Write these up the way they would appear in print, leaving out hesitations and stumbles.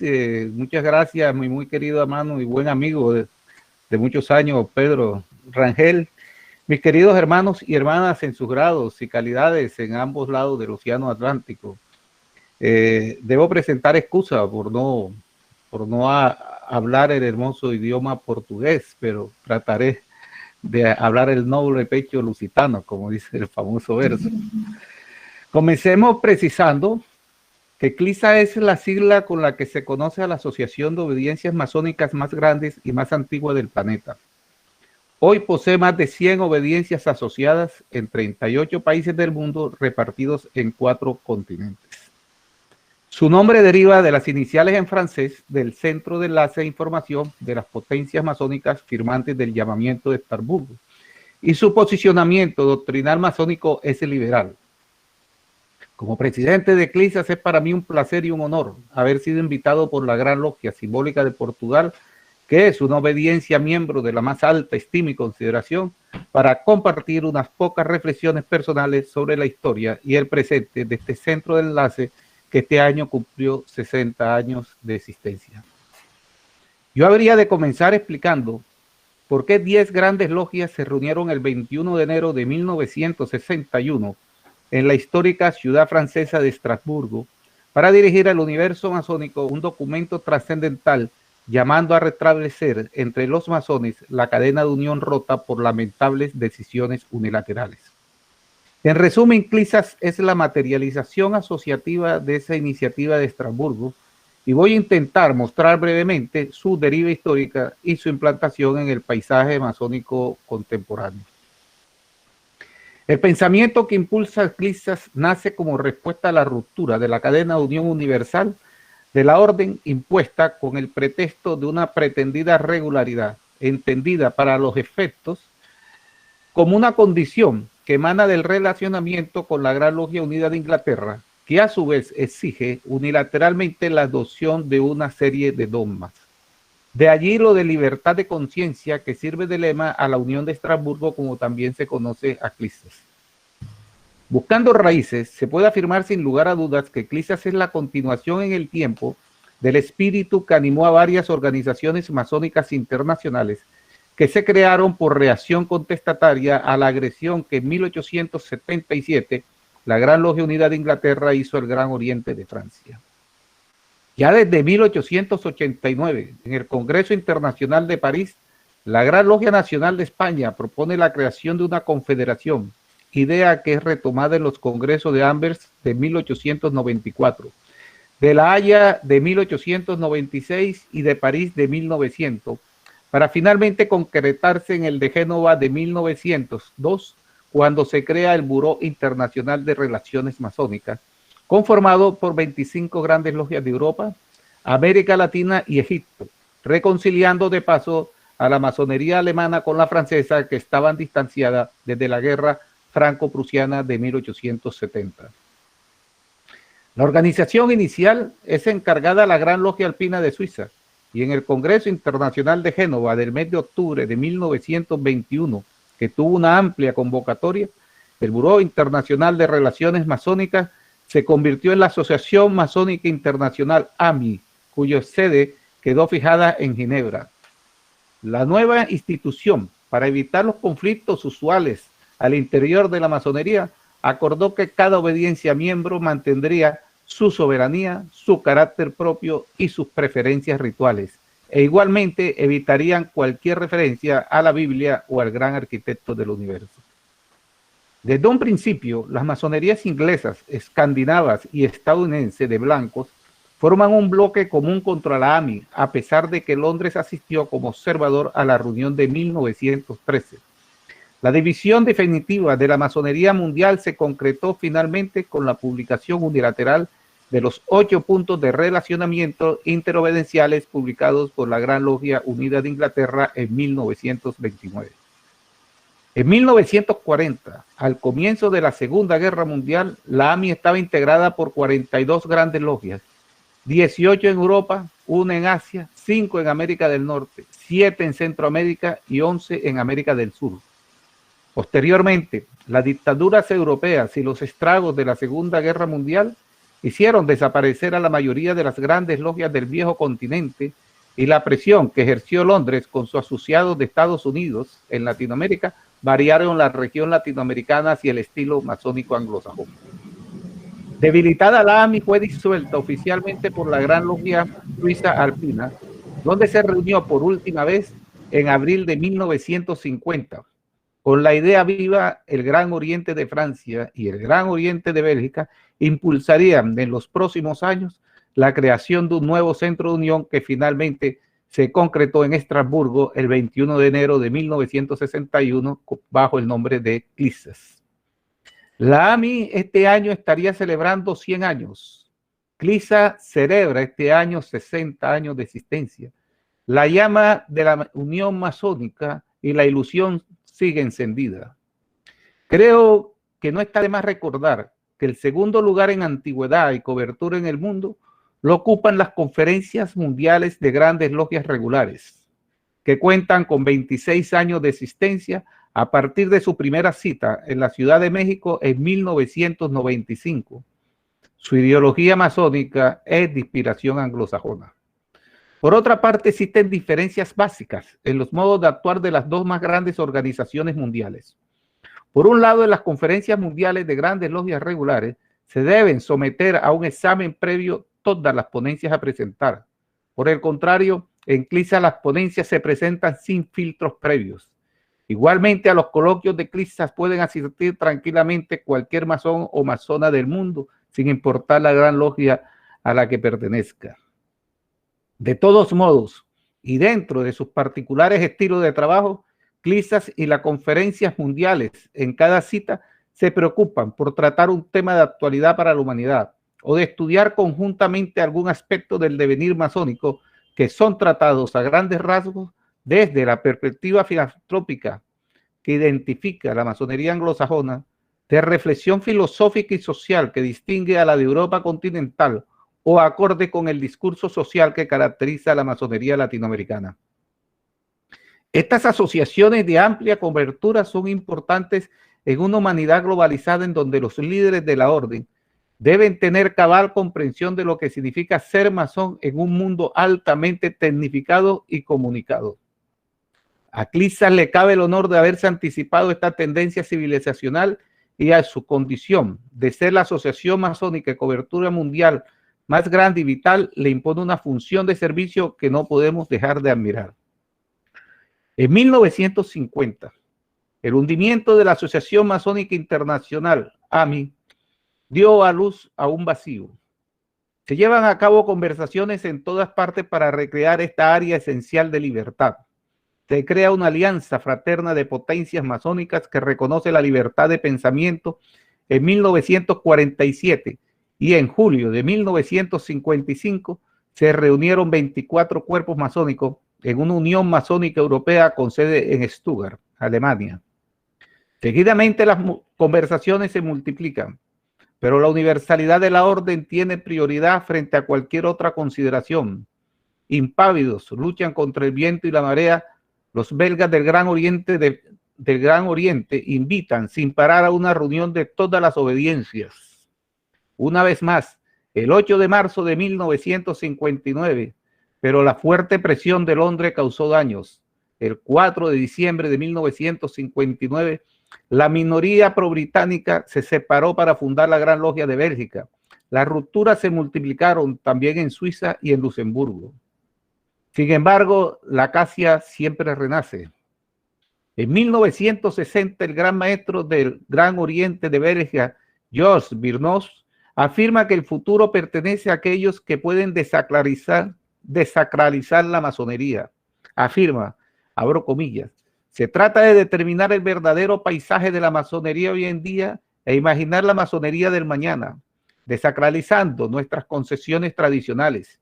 Muchas gracias, mi muy querido hermano y buen amigo de muchos años, Pedro Rangel. Mis queridos hermanos y hermanas en sus grados y calidades en ambos lados del Océano Atlántico. Debo presentar excusa por no hablar el hermoso idioma portugués, pero trataré de hablar el noble pecho lusitano, como dice el famoso verso. Comencemos precisando que CLISA es la sigla con la que se conoce a la asociación de obediencias masónicas más grandes y más antigua del planeta. Hoy posee más de 100 obediencias asociadas en 38 países del mundo repartidos en 4 continentes. Su nombre deriva de las iniciales en francés del Centro de Enlace e Información de las Potencias Masónicas firmantes del llamamiento de Estrasburgo, y su posicionamiento doctrinal masónico es el liberal. Como presidente de CLISA es para mí un placer y un honor haber sido invitado por la Gran Logia Simbólica de Portugal, que es una obediencia miembro de la más alta estima y consideración, para compartir unas pocas reflexiones personales sobre la historia y el presente de este centro de enlace que este año cumplió 60 años de existencia. Yo habría de comenzar explicando por qué 10 grandes logias se reunieron el 21 de enero de 1961 en la histórica ciudad francesa de Estrasburgo para dirigir al universo masónico un documento trascendental llamando a restablecer entre los masones la cadena de unión rota por lamentables decisiones unilaterales. En resumen, CLISA es la materialización asociativa de esa iniciativa de Estrasburgo y voy a intentar mostrar brevemente su deriva histórica y su implantación en el paisaje masónico contemporáneo. El pensamiento que impulsa a CLISA nace como respuesta a la ruptura de la cadena de unión universal de la orden impuesta con el pretexto de una pretendida regularidad, entendida para los efectos como una condición que emana del relacionamiento con la Gran Logia Unida de Inglaterra, que a su vez exige unilateralmente la adopción de una serie de dogmas. De allí lo de libertad de conciencia que sirve de lema a la Unión de Estrasburgo, como también se conoce a CLISA. Buscando raíces, se puede afirmar sin lugar a dudas que CLISA es la continuación en el tiempo del espíritu que animó a varias organizaciones masónicas internacionales que se crearon por reacción contestataria a la agresión que en 1877 la Gran Logia Unida de Inglaterra hizo al Gran Oriente de Francia. Ya desde 1889, en el Congreso Internacional de París, la Gran Logia Nacional de España propone la creación de una confederación, idea que es retomada en los congresos de Anvers de 1894, de La Haya de 1896 y de París de 1900, para finalmente concretarse en el de Génova de 1902, cuando se crea el Buró Internacional de Relaciones Masónicas, conformado por 25 grandes logias de Europa, América Latina y Egipto, reconciliando de paso a la masonería alemana con la francesa, que estaban distanciadas desde la guerra franco-prusiana de 1870. La organización inicial es encargada a la Gran Logia Alpina de Suiza, y en el Congreso Internacional de Génova del mes de octubre de 1921, que tuvo una amplia convocatoria, el Buró Internacional de Relaciones Masónicas se convirtió en la Asociación Masónica Internacional AMI, cuya sede quedó fijada en Ginebra. La nueva institución, para evitar los conflictos usuales al interior de la masonería, acordó que cada obediencia miembro mantendría su soberanía, su carácter propio y sus preferencias rituales, e igualmente evitarían cualquier referencia a la Biblia o al gran arquitecto del universo. Desde un principio, las masonerías inglesas, escandinavas y estadounidenses de blancos forman un bloque común contra la AMI, a pesar de que Londres asistió como observador a la reunión de 1913. La división definitiva de la masonería mundial se concretó finalmente con la publicación unilateral de los 8 puntos de relacionamiento interobedenciales publicados por la Gran Logia Unida de Inglaterra en 1929. En 1940, al comienzo de la Segunda Guerra Mundial, la AMI estaba integrada por 42 grandes logias, 18 en Europa, 1 en Asia, 5 en América del Norte, 7 en Centroamérica y 11 en América del Sur. Posteriormente, las dictaduras europeas y los estragos de la Segunda Guerra Mundial hicieron desaparecer a la mayoría de las grandes logias del viejo continente, y la presión que ejerció Londres con sus asociados de Estados Unidos en Latinoamérica variaron la región latinoamericana hacia el estilo masónico anglosajón. Debilitada, la AMI fue disuelta oficialmente por la Gran Logia Suiza Alpina, donde se reunió por última vez en abril de 1950. Con la idea viva, el Gran Oriente de Francia y el Gran Oriente de Bélgica impulsarían en los próximos años la creación de un nuevo centro de unión que finalmente se concretó en Estrasburgo el 21 de enero de 1961 bajo el nombre de CLISAS. La AMI este año estaría celebrando 100 años. CLISA celebra este año 60 años de existencia. La llama de la unión masónica y la ilusión sigue encendida. Creo que no está de más recordar que el segundo lugar en antigüedad y cobertura en el mundo lo ocupan las conferencias mundiales de grandes logias regulares, que cuentan con 26 años de existencia a partir de su primera cita en la Ciudad de México en 1995. Su ideología masónica es de inspiración anglosajona. Por otra parte, existen diferencias básicas en los modos de actuar de las dos más grandes organizaciones mundiales. Por un lado, en las conferencias mundiales de grandes logias regulares se deben someter a un examen previo todas las ponencias a presentar. Por el contrario, en CLISA las ponencias se presentan sin filtros previos. Igualmente, a los coloquios de CLISA pueden asistir tranquilamente cualquier masón o masona del mundo, sin importar la gran logia a la que pertenezca. De todos modos, y dentro de sus particulares estilos de trabajo, CLISAS y las conferencias mundiales en cada cita se preocupan por tratar un tema de actualidad para la humanidad o de estudiar conjuntamente algún aspecto del devenir masónico que son tratados a grandes rasgos desde la perspectiva filantrópica que identifica la masonería anglosajona, de reflexión filosófica y social que distingue a la de Europa continental o acorde con el discurso social que caracteriza a la masonería latinoamericana. Estas asociaciones de amplia cobertura son importantes en una humanidad globalizada en donde los líderes de la orden deben tener cabal comprensión de lo que significa ser masón en un mundo altamente tecnificado y comunicado. A CLISAS le cabe el honor de haberse anticipado esta tendencia civilizacional y a su condición de ser la asociación masónica de cobertura mundial más grande y vital le impone una función de servicio que no podemos dejar de admirar. En 1950, el hundimiento de la Asociación Masónica Internacional, AMI, dio a luz a un vacío. Se llevan a cabo conversaciones en todas partes para recrear esta área esencial de libertad. Se crea una alianza fraterna de potencias masónicas que reconoce la libertad de pensamiento en 1947 y en julio de 1955 se reunieron 24 cuerpos masónicos en una unión masónica europea con sede en Stuttgart, Alemania. Seguidamente las conversaciones se multiplican, pero la universalidad de la orden tiene prioridad frente a cualquier otra consideración. Impávidos, luchan contra el viento y la marea. Los belgas del Gran Oriente invitan sin parar a una reunión de todas las obediencias. Una vez más, el 8 de marzo de 1959, pero la fuerte presión de Londres causó daños. El 4 de diciembre de 1959, la minoría pro-británica se separó para fundar la Gran Logia de Bélgica. Las rupturas se multiplicaron también en Suiza y en Luxemburgo. Sin embargo, la acacia siempre renace. En 1960, el gran maestro del Gran Oriente de Bélgica, Georges Bernanos, afirma que el futuro pertenece a aquellos que pueden desacralizar la masonería. Afirma, abro comillas, se trata de determinar el verdadero paisaje de la masonería hoy en día e imaginar la masonería del mañana, desacralizando nuestras concesiones tradicionales.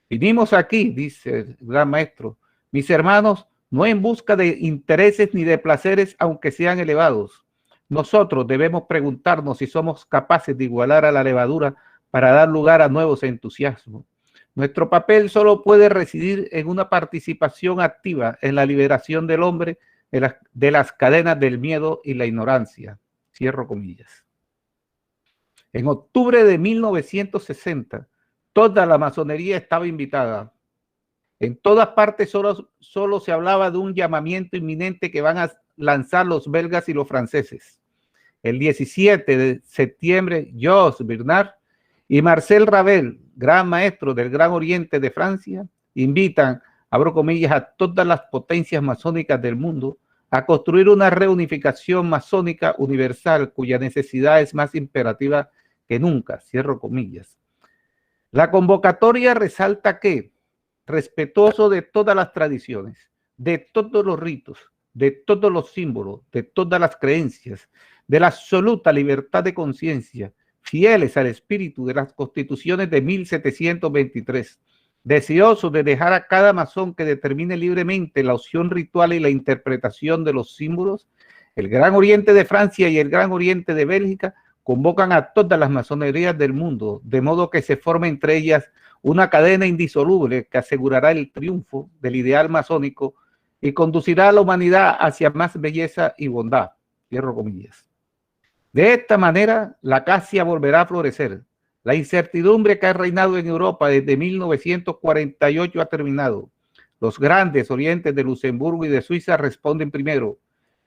Vinimos aquí, dice el gran maestro, mis hermanos, no en busca de intereses ni de placeres, aunque sean elevados. Nosotros debemos preguntarnos si somos capaces de igualar a la levadura para dar lugar a nuevos entusiasmos. Nuestro papel solo puede residir en una participación activa en la liberación del hombre de las cadenas del miedo y la ignorancia. Cierro comillas. En octubre de 1960, toda la masonería estaba invitada. En todas partes solo se hablaba de un llamamiento inminente que van a lanzar los belgas y los franceses. El 17 de septiembre, Georges Bernard y Marcel Ravel, gran maestro del Gran Oriente de Francia, invitan, abro comillas, a todas las potencias masónicas del mundo a construir una reunificación masónica universal cuya necesidad es más imperativa que nunca, cierro comillas. La convocatoria resalta que, respetuoso de todas las tradiciones, de todos los ritos, de todos los símbolos, de todas las creencias, de la absoluta libertad de conciencia, fieles al espíritu de las constituciones de 1723, deseoso de dejar a cada masón que determine libremente la opción ritual y la interpretación de los símbolos, el Gran Oriente de Francia y el Gran Oriente de Bélgica convocan a todas las masonerías del mundo, de modo que se forme entre ellas una cadena indisoluble que asegurará el triunfo del ideal masónico y conducirá a la humanidad hacia más belleza y bondad. Cierro comillas. De esta manera, la acacia volverá a florecer. La incertidumbre que ha reinado en Europa desde 1948 ha terminado. Los grandes orientes de Luxemburgo y de Suiza responden primero.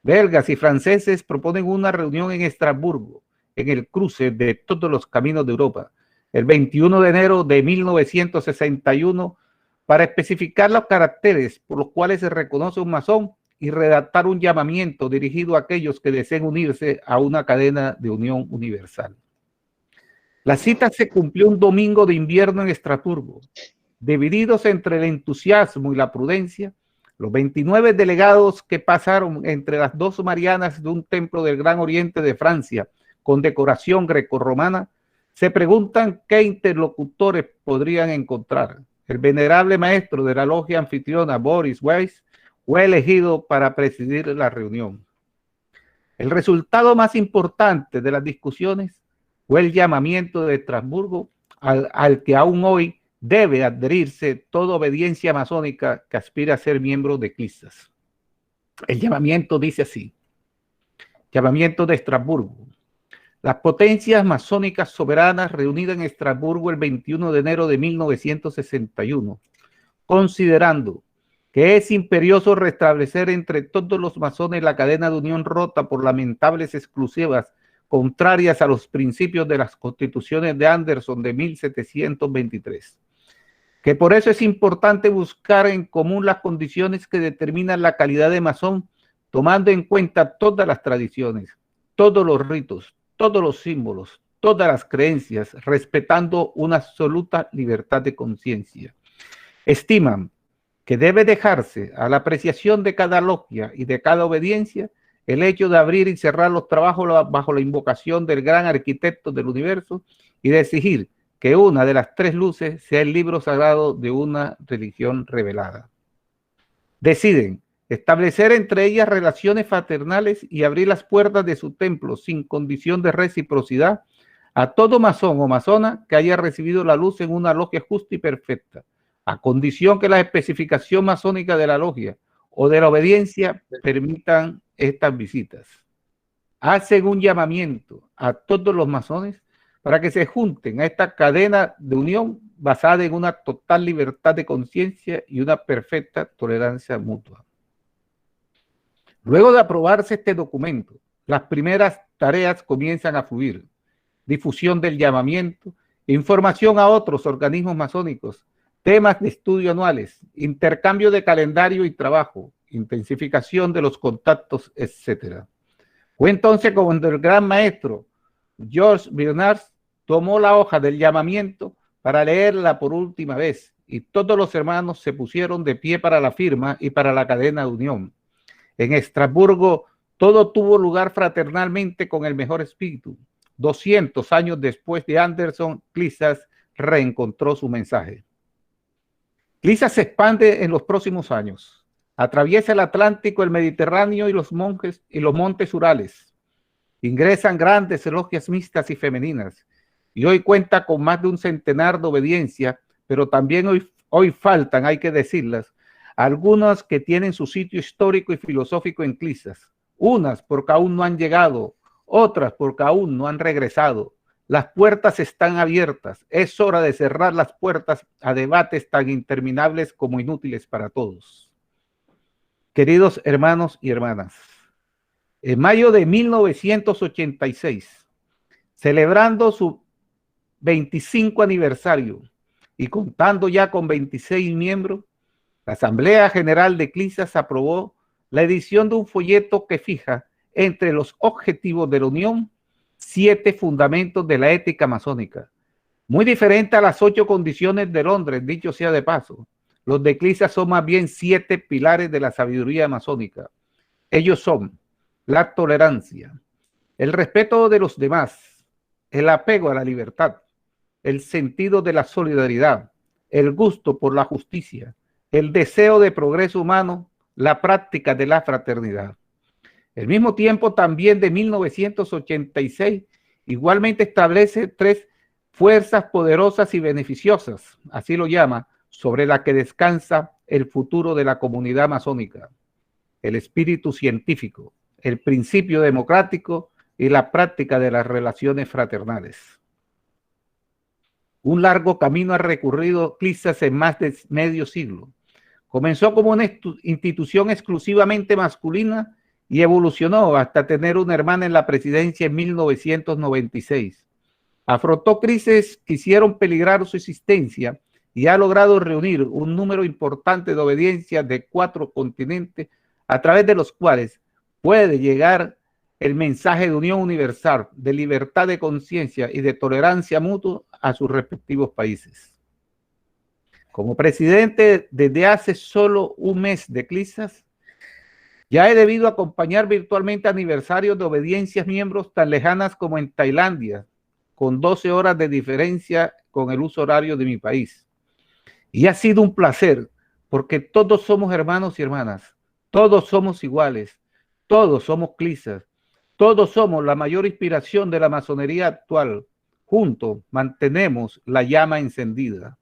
Belgas y franceses proponen una reunión en Estrasburgo, en el cruce de todos los caminos de Europa, el 21 de enero de 1961, para especificar los caracteres por los cuales se reconoce un masón y redactar un llamamiento dirigido a aquellos que deseen unirse a una cadena de unión universal. La cita se cumplió un domingo de invierno en Estrasburgo. Divididos entre el entusiasmo y la prudencia, los 29 delegados que pasaron entre las dos Marianas de un templo del Gran Oriente de Francia con decoración grecorromana, se preguntan qué interlocutores podrían encontrar. El venerable maestro de la logia anfitriona, Boris Weiss, fue elegido para presidir la reunión. El resultado más importante de las discusiones fue el llamamiento de Estrasburgo al que aún hoy debe adherirse toda obediencia masónica que aspira a ser miembro de Clisas. El llamamiento dice así: llamamiento de Estrasburgo. Las potencias masónicas soberanas reunidas en Estrasburgo el 21 de enero de 1961, considerando que es imperioso restablecer entre todos los masones la cadena de unión rota por lamentables exclusivas contrarias a los principios de las constituciones de Anderson de 1723. Que por eso es importante buscar en común las condiciones que determinan la calidad de masón, tomando en cuenta todas las tradiciones, todos los ritos, todos los símbolos, todas las creencias, respetando una absoluta libertad de conciencia. Estiman que debe dejarse a la apreciación de cada logia y de cada obediencia el hecho de abrir y cerrar los trabajos bajo la invocación del gran arquitecto del universo y de exigir que una de las tres luces sea el libro sagrado de una religión revelada. Deciden establecer entre ellas relaciones fraternales y abrir las puertas de su templo sin condición de reciprocidad a todo masón o masona que haya recibido la luz en una logia justa y perfecta, a condición que la especificación masónica de la logia o de la obediencia permitan estas visitas. Hacen un llamamiento a todos los masones para que se junten a esta cadena de unión basada en una total libertad de conciencia y una perfecta tolerancia mutua. Luego de aprobarse este documento, las primeras tareas comienzan a fluir: difusión del llamamiento, información a otros organismos masónicos, temas de estudio anuales, intercambio de calendario y trabajo, intensificación de los contactos, etc. Fue entonces cuando el gran maestro Georges Bernard tomó la hoja del llamamiento para leerla por última vez y todos los hermanos se pusieron de pie para la firma y para la cadena de unión. En Estrasburgo todo tuvo lugar fraternalmente con el mejor espíritu. 200 años después de Anderson, Clisas reencontró su mensaje. Clisas se expande en los próximos años. Atraviesa el Atlántico, el Mediterráneo y los montes Urales. Ingresan grandes logias mixtas y femeninas. Y hoy cuenta con más de un centenar de obediencias, pero también hoy faltan, hay que decirlas, algunas que tienen su sitio histórico y filosófico en Clisas. Unas porque aún no han llegado, otras porque aún no han regresado. Las puertas están abiertas. Es hora de cerrar las puertas a debates tan interminables como inútiles para todos. Queridos hermanos y hermanas, en mayo de 1986, celebrando su 25 aniversario y contando ya con 26 miembros, la Asamblea General de CLISAS aprobó la edición de un folleto que fija entre los objetivos de la Unión 7 fundamentos de la ética masónica, muy diferente a las 8 condiciones de Londres, dicho sea de paso. Los de CLISAS son más bien 7 pilares de la sabiduría masónica. Ellos son la tolerancia, el respeto de los demás, el apego a la libertad, el sentido de la solidaridad, el gusto por la justicia, el deseo de progreso humano, la práctica de la fraternidad. Al mismo tiempo, también de 1986, igualmente establece 3 fuerzas poderosas y beneficiosas, así lo llama, sobre la que descansa el futuro de la comunidad masónica: el espíritu científico, el principio democrático y la práctica de las relaciones fraternales. Un largo camino ha recorrido CLISAS en más de medio siglo. Comenzó como una institución exclusivamente masculina y evolucionó hasta tener una hermana en la presidencia en 1996. Afrontó crisis que hicieron peligrar su existencia y ha logrado reunir un número importante de obediencias de 4 continentes, a través de los cuales puede llegar el mensaje de unión universal, de libertad de conciencia y de tolerancia mutua a sus respectivos países. Como presidente desde hace solo un mes de CLISAS, ya he debido acompañar virtualmente aniversarios de obediencias miembros tan lejanas como en Tailandia, con 12 horas de diferencia con el uso horario de mi país. Y ha sido un placer, porque todos somos hermanos y hermanas, todos somos iguales, todos somos CLISAS, todos somos la mayor inspiración de la masonería actual. Juntos mantenemos la llama encendida.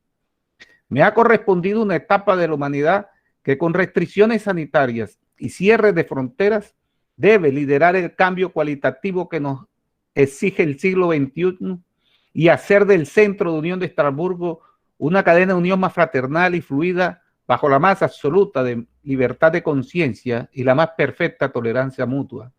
Me ha correspondido una etapa de la humanidad que, con restricciones sanitarias y cierres de fronteras, debe liderar el cambio cualitativo que nos exige el siglo XXI y hacer del Centro de Unión de Estrasburgo una cadena de unión más fraternal y fluida, bajo la más absoluta de libertad de conciencia y la más perfecta tolerancia mutua.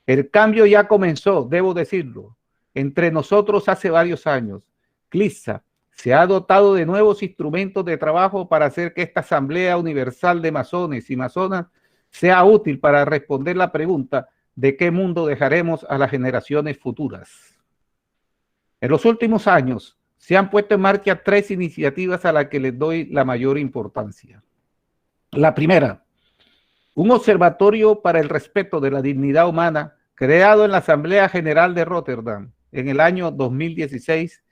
El cambio ya comenzó, debo decirlo, entre nosotros hace varios años. CLISAS se ha dotado de nuevos instrumentos de trabajo para hacer que esta Asamblea Universal de Masones y Masonas sea útil para responder la pregunta de qué mundo dejaremos a las generaciones futuras. En los últimos años se han puesto en marcha 3 iniciativas a las que les doy la mayor importancia. La primera, un observatorio para el respeto de la dignidad humana, creado en la Asamblea General de Rotterdam en el año 2016,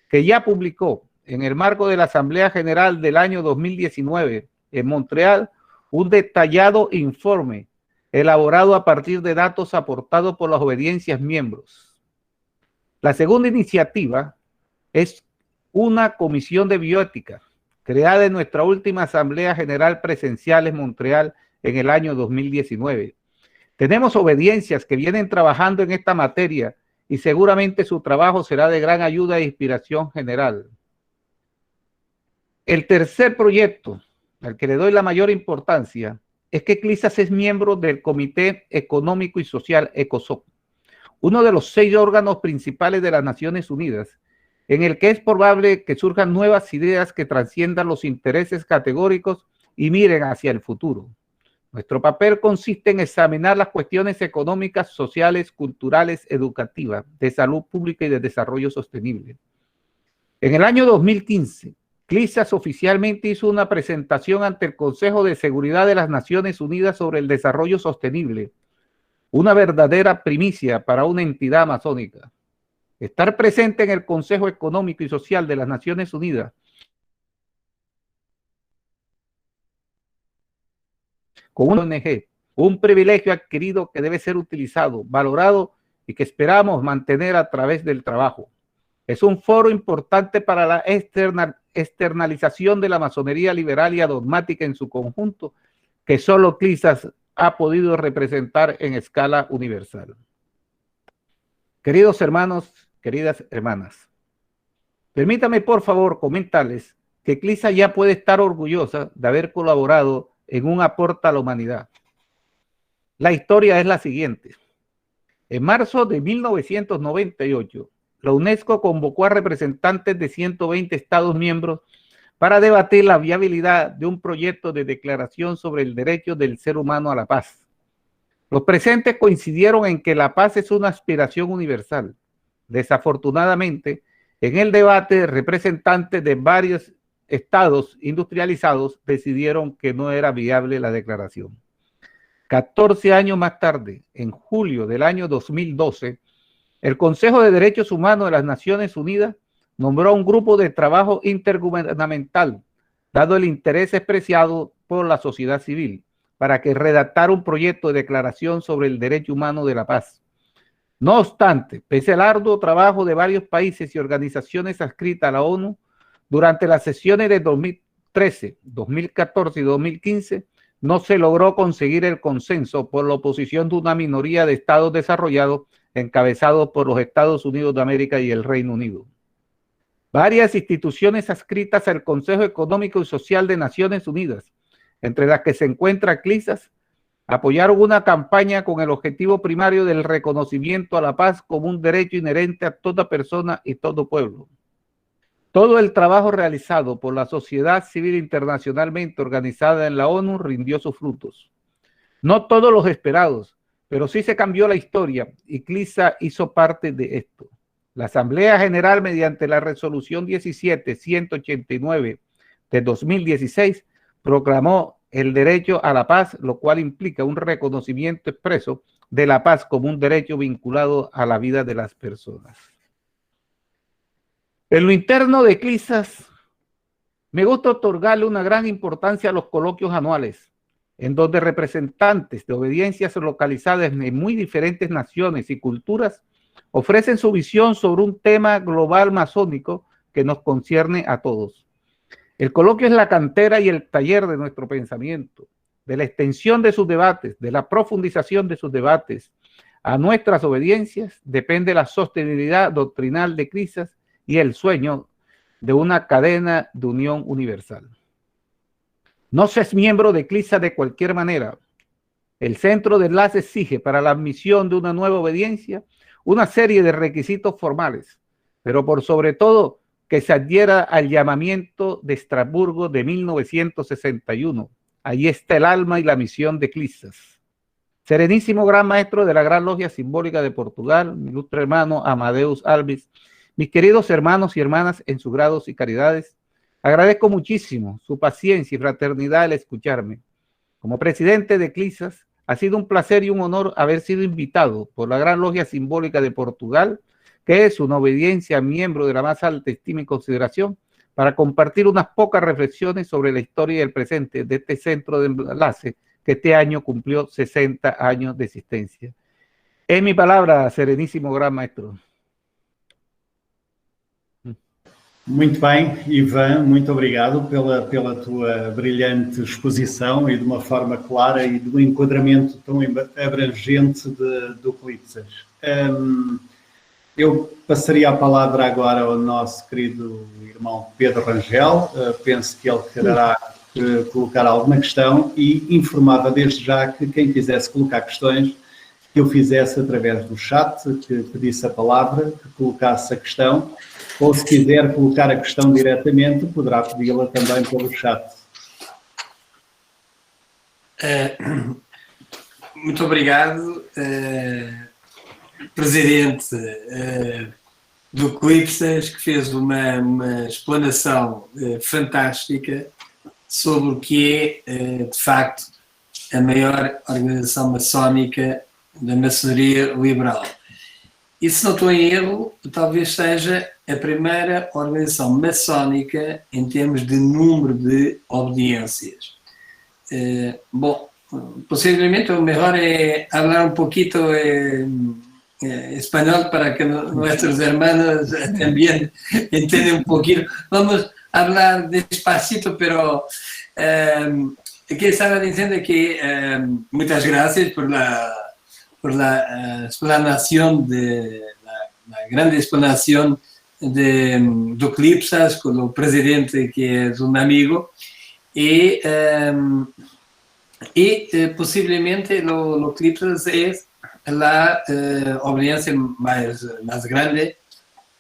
que ya publicó en el marco de la Asamblea General del año 2019 en Montreal un detallado informe elaborado a partir de datos aportados por las obediencias miembros. La segunda iniciativa es una comisión de bioética creada en nuestra última Asamblea General presencial en Montreal en el año 2019. Tenemos obediencias que vienen trabajando en esta materia y seguramente su trabajo será de gran ayuda e inspiración general. El tercer proyecto, al que le doy la mayor importancia, es que CLISAS es miembro del Comité Económico y Social, ECOSOC, uno de los 6 órganos principales de las Naciones Unidas, en el que es probable que surjan nuevas ideas que trasciendan los intereses categóricos y miren hacia el futuro. Nuestro papel consiste en examinar las cuestiones económicas, sociales, culturales, educativas, de salud pública y de desarrollo sostenible. En el año 2015, CLISAS oficialmente hizo una presentación ante el Consejo de Seguridad de las Naciones Unidas sobre el desarrollo sostenible, una verdadera primicia para una entidad masónica. Estar presente en el Consejo Económico y Social de las Naciones Unidas con una ONG, un privilegio adquirido que debe ser utilizado, valorado y que esperamos mantener a través del trabajo. Es un foro importante para la externalización de la masonería liberal y adogmática en su conjunto, que solo CLISAS ha podido representar en escala universal. Queridos hermanos, queridas hermanas. Permítame, por favor, comentarles que CLISA ya puede estar orgullosa de haber colaborado en un aporte a la humanidad. La historia es la siguiente. En marzo de 1998, la UNESCO convocó a representantes de 120 Estados miembros para debatir la viabilidad de un proyecto de declaración sobre el derecho del ser humano a la paz. Los presentes coincidieron en que la paz es una aspiración universal. Desafortunadamente, en el debate, representantes de varios estados industrializados decidieron que no era viable la declaración. 14 años más tarde, en julio del año 2012, el Consejo de Derechos Humanos de las Naciones Unidas nombró un grupo de trabajo intergubernamental, dado el interés expresado por la sociedad civil, para que redactara un proyecto de declaración sobre el derecho humano de la paz. No obstante, pese al arduo trabajo de varios países y organizaciones adscritas a la ONU, durante las sesiones de 2013, 2014 y 2015, no se logró conseguir el consenso por la oposición de una minoría de estados desarrollados encabezados por los Estados Unidos de América y el Reino Unido. Varias instituciones adscritas al Consejo Económico y Social de Naciones Unidas, entre las que se encuentra CLISAS, apoyaron una campaña con el objetivo primario del reconocimiento a la paz como un derecho inherente a toda persona y todo pueblo. Todo el trabajo realizado por la sociedad civil internacionalmente organizada en la ONU rindió sus frutos. No todos los esperados, pero sí se cambió la historia y CLISA hizo parte de esto. La Asamblea General, mediante la Resolución 17-189 de 2016, proclamó el derecho a la paz, lo cual implica un reconocimiento expreso de la paz como un derecho vinculado a la vida de las personas. En lo interno de CLISAS, me gusta otorgarle una gran importancia a los coloquios anuales, en donde representantes de obediencias localizadas en muy diferentes naciones y culturas ofrecen su visión sobre un tema global masónico que nos concierne a todos. El coloquio es la cantera y el taller de nuestro pensamiento, de la extensión de sus debates, de la profundización de sus debates. A nuestras obediencias depende la sostenibilidad doctrinal de CLISAS y el sueño de una cadena de unión universal. No se es miembro de CLISA de cualquier manera. El centro de enlace exige para la admisión de una nueva obediencia una serie de requisitos formales, pero por sobre todo que se adhiera al llamamiento de Estrasburgo de 1961. Ahí está el alma y la misión de CLISAS. Serenísimo Gran Maestro de la Gran Logia Simbólica de Portugal, mi ilustre hermano Amadeus Alves, mis queridos hermanos y hermanas en sus grados y caridades, agradezco muchísimo su paciencia y fraternidad al escucharme. Como presidente de CLISAS, ha sido un placer y un honor haber sido invitado por la Gran Logia Simbólica de Portugal, que es una obediencia miembro de la más alta estima y consideración, para compartir unas pocas reflexiones sobre la historia y el presente de este centro de enlace que este año cumplió 60 años de existencia. Es mi palabra, Serenísimo Gran Maestro. Muito bem, Ivan, muito obrigado pela tua brilhante exposição e de uma forma clara e de um enquadramento tão abrangente do CLISAS. Eu passaria a palavra agora ao nosso querido irmão Pedro Rangel. Penso que ele quererá colocar alguma questão e informava desde já que quem quisesse colocar questões, que eu fizesse através do chat, que pedisse a palavra, que colocasse a questão, ou se quiser colocar a questão diretamente, poderá pedi-la também pelo chat. Muito obrigado, Presidente do CLISAS, que fez uma explanação fantástica sobre o que é, de facto, a maior organização maçónica da maçonaria liberal. E se não estou em erro, talvez seja a primeira organização maçónica em termos de número de obediências. Bom, possivelmente o melhor é falar um pouquito espanhol para que nuestros hermanos también entiendan un poquito. Vamos a hablar despacito, pero que estaba diciendo que muchas gracias por la explanación de grande explanación do CLIPSAS con el presidente, que es un amigo, y posiblemente lo CLIPSAS es la audiencia más grande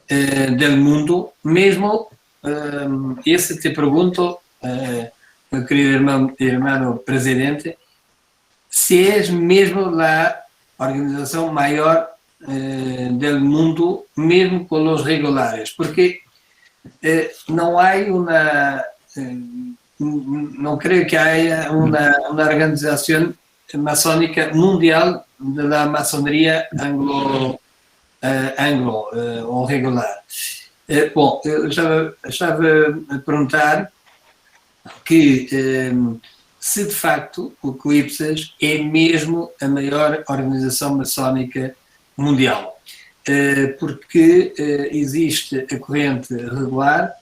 del mundo. Mesmo, esse te pregunto, meu querido hermano presidente, se é mesmo a organização maior del mundo, mesmo com os regulares, porque não há não creio que haya uma organização masónica mundial da maçonaria anglo ou regular. Bom, eu estava a perguntar que se de facto o CLIPSAS é mesmo a maior organização maçónica mundial, porque existe a corrente regular,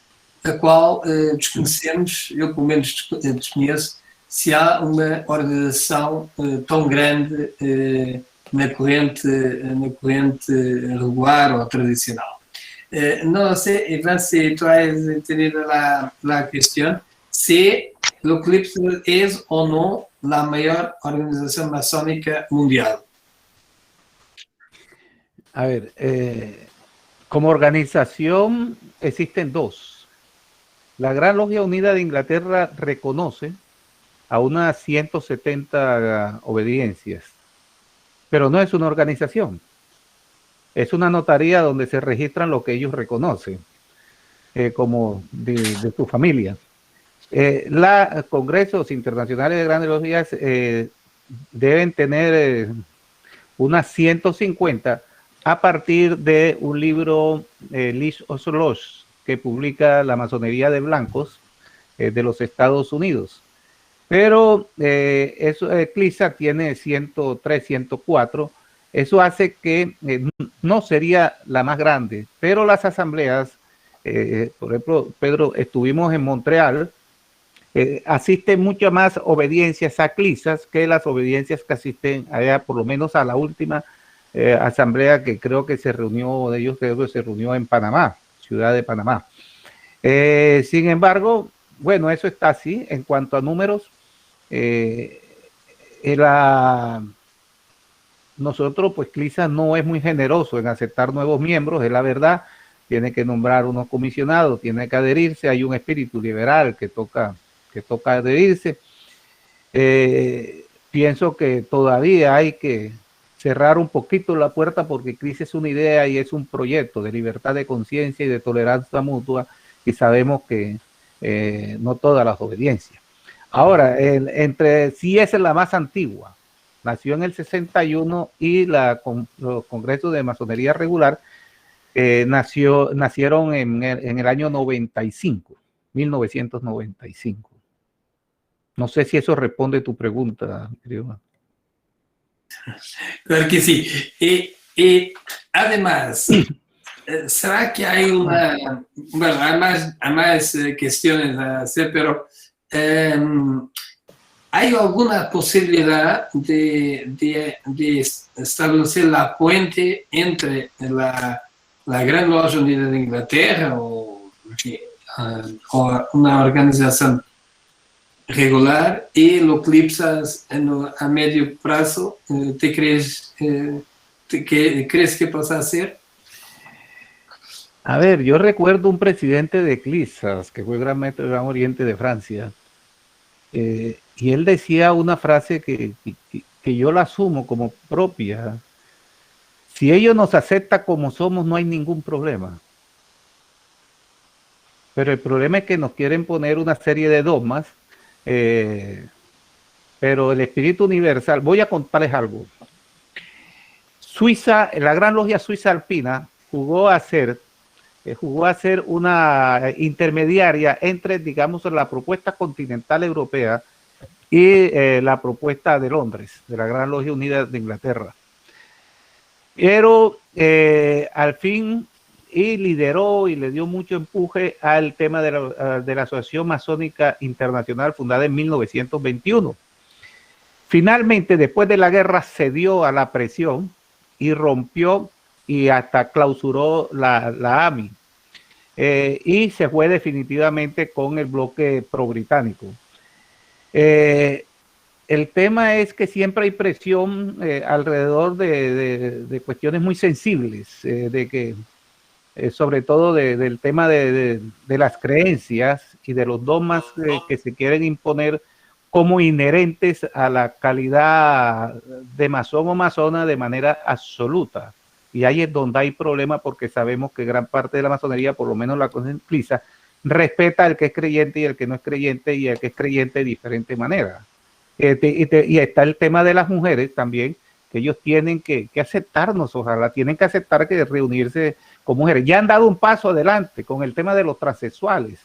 a qual desconhecemos, eu pelo menos desconheço, se há uma organização tão grande na corrente regular ou tradicional. No sé, Iván, si tú has entendido la cuestión, si el CLIPSAS es o no la mayor organización masónica mundial. A ver, como organización existen dos. La Gran Logia Unida de Inglaterra reconoce a unas 170 obediencias, pero no es una organización. Es una notaría donde se registran lo que ellos reconocen como de su familia. Los congresos internacionales de grandes logias deben tener unas 150 a partir de un libro, List of Laws, que publica la masonería de blancos de los Estados Unidos. Pero CLIPSAS tiene 103, 104. Eso hace que no sería la más grande, pero las asambleas, por ejemplo, Pedro, estuvimos en Montreal, asisten mucho más obediencias a CLIPSAS que las obediencias que asisten allá, por lo menos a la última asamblea que creo que se reunió, creo que se reunió en Panamá, ciudad de Panamá. Sin embargo, bueno, eso está así en cuanto a números. Nosotros, pues CLIPSAS no es muy generoso en aceptar nuevos miembros, es la verdad. Tiene que nombrar unos comisionados, tiene que adherirse. Hay un espíritu liberal que toca adherirse. Pienso que todavía hay que cerrar un poquito la puerta, porque CLIPSAS es una idea y es un proyecto de libertad de conciencia y de tolerancia mutua, y sabemos que no todas las obediencias. Ahora, sí es la más antigua. Nació en el 61 y los congresos de masonería regular nacieron en el año 95, 1995. No sé si eso responde a tu pregunta, querido. Claro que sí. Y además, ¿será que hay una... Bueno, hay más cuestiones a hacer, pero... ¿hay alguna posibilidad de establecer la puente entre la Gran Logia Unida de Inglaterra o una organización regular y los CLIPSAS a medio plazo? ¿Crees que pasa a ser? A ver, yo recuerdo un presidente de CLIPSAS que fue Gran Maestro del Gran Oriente de Francia. Y él decía una frase que yo la asumo como propia: si ellos nos aceptan como somos, no hay ningún problema. Pero el problema es que nos quieren poner una serie de dogmas, pero el espíritu universal... Voy a contarles algo. Suiza, la Gran Logia Suiza Alpina jugó a ser una intermediaria entre, digamos, la propuesta continental europea y la propuesta de Londres, de la Gran Logia Unida de Inglaterra. Pero al fin, y lideró y le dio mucho empuje al tema de la Asociación Masónica Internacional, fundada en 1921. Finalmente, después de la guerra, cedió a la presión y rompió y hasta clausuró la AMI. Y se fue definitivamente con el bloque pro-británico. El tema es que siempre hay presión alrededor de cuestiones muy sensibles, de que sobre todo del tema de las creencias y de los dogmas que se quieren imponer como inherentes a la calidad de masón o masona de manera absoluta. Y ahí es donde hay problema, porque sabemos que gran parte de la masonería, por lo menos la Clisa, respeta al que es creyente y el que no es creyente, y el que es creyente de diferente manera. Y está el tema de las mujeres también, que ellos tienen que aceptarnos, ojalá, tienen que aceptar que reunirse con mujeres. Ya han dado un paso adelante con el tema de los transexuales.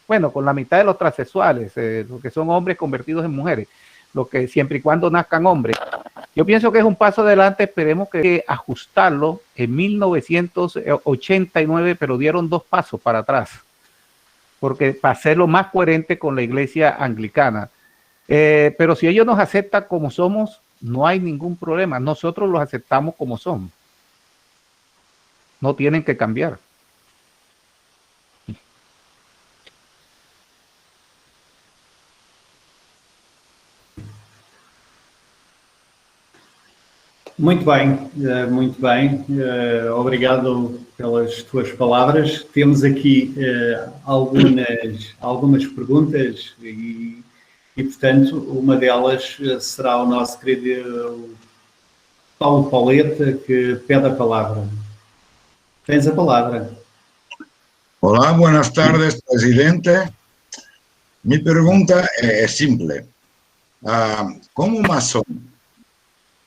Bueno, con la mitad de los transexuales, los que son hombres convertidos en mujeres, lo que siempre y cuando nazcan hombres. Yo pienso que es un paso adelante, esperemos que ajustarlo en 1989, pero dieron 2 pasos para atrás, porque para hacerlo más coherente con la iglesia anglicana. Pero si ellos nos aceptan como somos, no hay ningún problema. Nosotros los aceptamos como son. No tienen que cambiar. Muito bem, muito bem. Obrigado pelas tuas palavras. Temos aqui algumas perguntas e, portanto, uma delas será o nosso querido Paulo Pauleta, que pede a palavra. Tens a palavra. Hola, buenas tardes, presidente. Mi pregunta es simple. Como masón,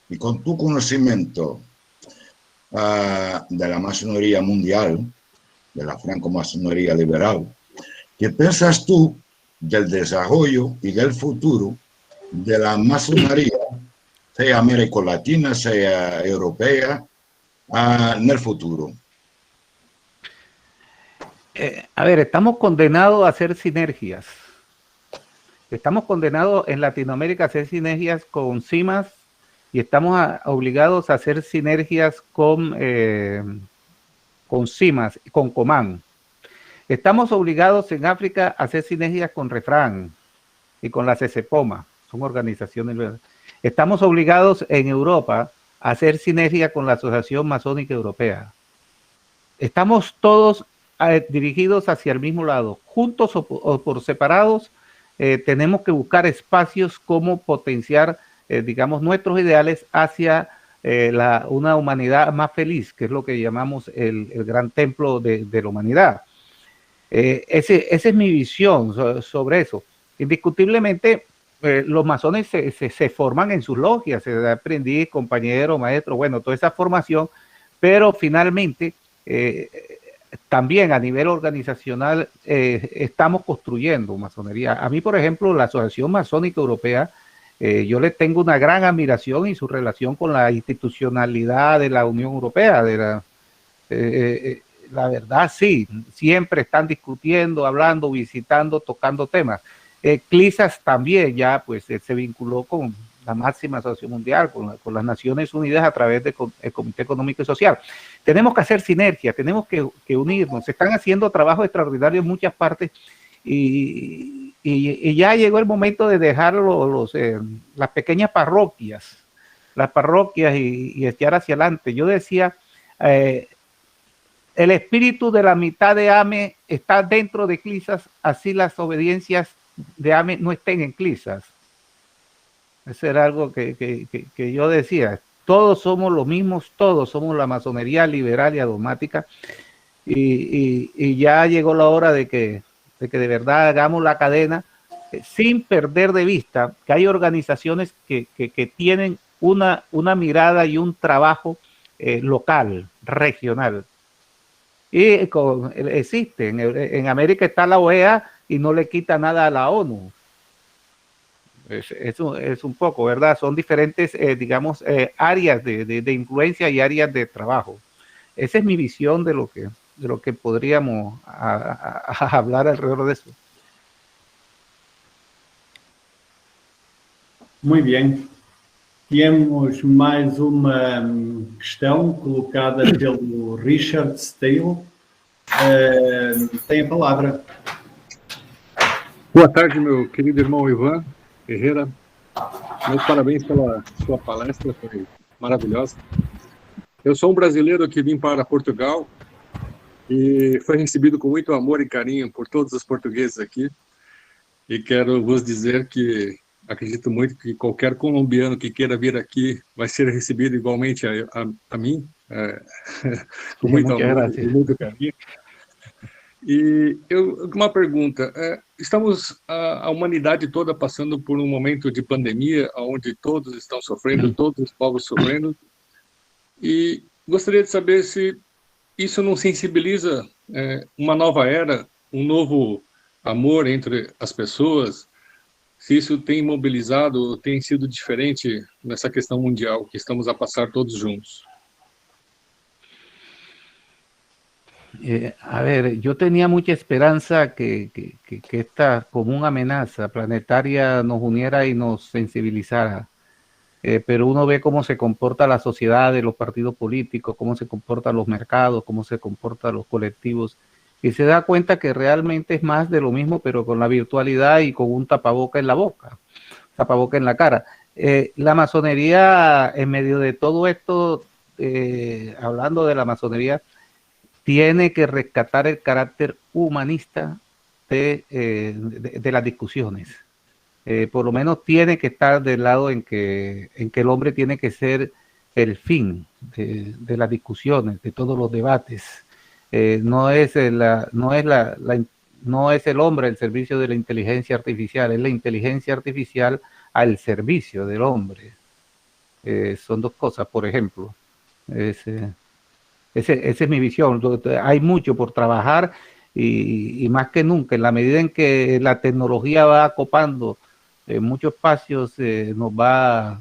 y con tu conocimiento de la masonería mundial, de la francomasonería liberal, ¿qué piensas tú del desarrollo y del futuro de la masonería, sea América Latina, sea europea, en el futuro? A ver, estamos condenados a hacer sinergias. Estamos condenados en Latinoamérica a hacer sinergias con CIMAS, y estamos obligados a hacer sinergias con CIMAS, con Comán. Estamos obligados en África a hacer sinergias con Refrán y con la CCPOMA, son organizaciones. Estamos obligados en Europa a hacer sinergia con la Asociación Masónica Europea. Estamos todos dirigidos hacia el mismo lado, juntos o por separados. Tenemos que buscar espacios como potenciar, digamos, nuestros ideales hacia una humanidad más feliz, que es lo que llamamos el gran templo de la humanidad. Esa es mi visión sobre eso. Indiscutiblemente, los masones se forman en sus logias, aprendiz, compañero, maestro, bueno, toda esa formación, pero finalmente también a nivel organizacional estamos construyendo masonería. A mí, por ejemplo, la Asociación Masónica Europea, yo le tengo una gran admiración, y su relación con la institucionalidad de la Unión Europea, la verdad, sí, siempre están discutiendo, hablando, visitando, tocando temas. CLISAS también ya pues se vinculó con la máxima asociación mundial, con las Naciones Unidas a través del Comité Económico y Social. Tenemos que hacer sinergia, tenemos que unirnos. Se están haciendo trabajos extraordinarios en muchas partes, y ya llegó el momento de dejar las pequeñas parroquias, y echar hacia adelante. Yo decía, el espíritu de la mitad de AME está dentro de CLISAS, así las obediencias de AME no estén en CLISAS. Eso era algo que yo decía. Todos somos los mismos, todos somos la masonería liberal y adogmática, y ya llegó la hora de que de verdad hagamos la cadena, sin perder de vista que hay organizaciones que tienen una mirada y un trabajo local, regional. Y existen, en América está la OEA y no le quita nada a la ONU. Es un poco, ¿verdad? Son diferentes, digamos, áreas de influencia y áreas de trabajo. Esa es mi visión de lo que podríamos hablar alrededor de eso. Muy bien. Temos mais uma questão colocada pelo Richard Steele. Tem a palavra. Boa tarde, meu querido irmão Ivan Ferreira. Meus parabéns pela sua palestra, foi maravilhosa. Eu sou um brasileiro que vim para Portugal e foi recebido com muito amor e carinho por todos os portugueses aqui. E quero vos dizer que acredito muito que qualquer colombiano que queira vir aqui vai ser recebido igualmente a mim, com muito amor e muito carinho. E uma pergunta, estamos a humanidade toda passando por um momento de pandemia, onde todos estão sofrendo, todos os povos sofrendo, e gostaria de saber se isso não sensibiliza uma nova era, um novo amor entre as pessoas, se isso tem mobilizado, tem sido diferente nessa questão mundial que estamos a passar todos juntos. A ver, yo tenía mucha esperanza que esta común amenaza planetaria nos uniera y nos sensibilizara, pero uno ve cómo se comporta la sociedad de los partidos políticos, cómo se comportan los mercados, cómo se comportan los colectivos, y se da cuenta que realmente es más de lo mismo, pero con la virtualidad y con un tapaboca en la boca, tapaboca en la cara. La masonería, en medio de todo esto, hablando de la masonería, tiene que rescatar el carácter humanista de las discusiones. Por lo menos tiene que estar del lado en que el hombre tiene que ser el fin de las discusiones, de todos los debates. No es el hombre al servicio de la inteligencia artificial, es la inteligencia artificial al servicio del hombre. Son dos cosas, por ejemplo. Esa es mi visión. Hay mucho por trabajar y más que nunca, en la medida en que la tecnología va ocupando muchos espacios, nos va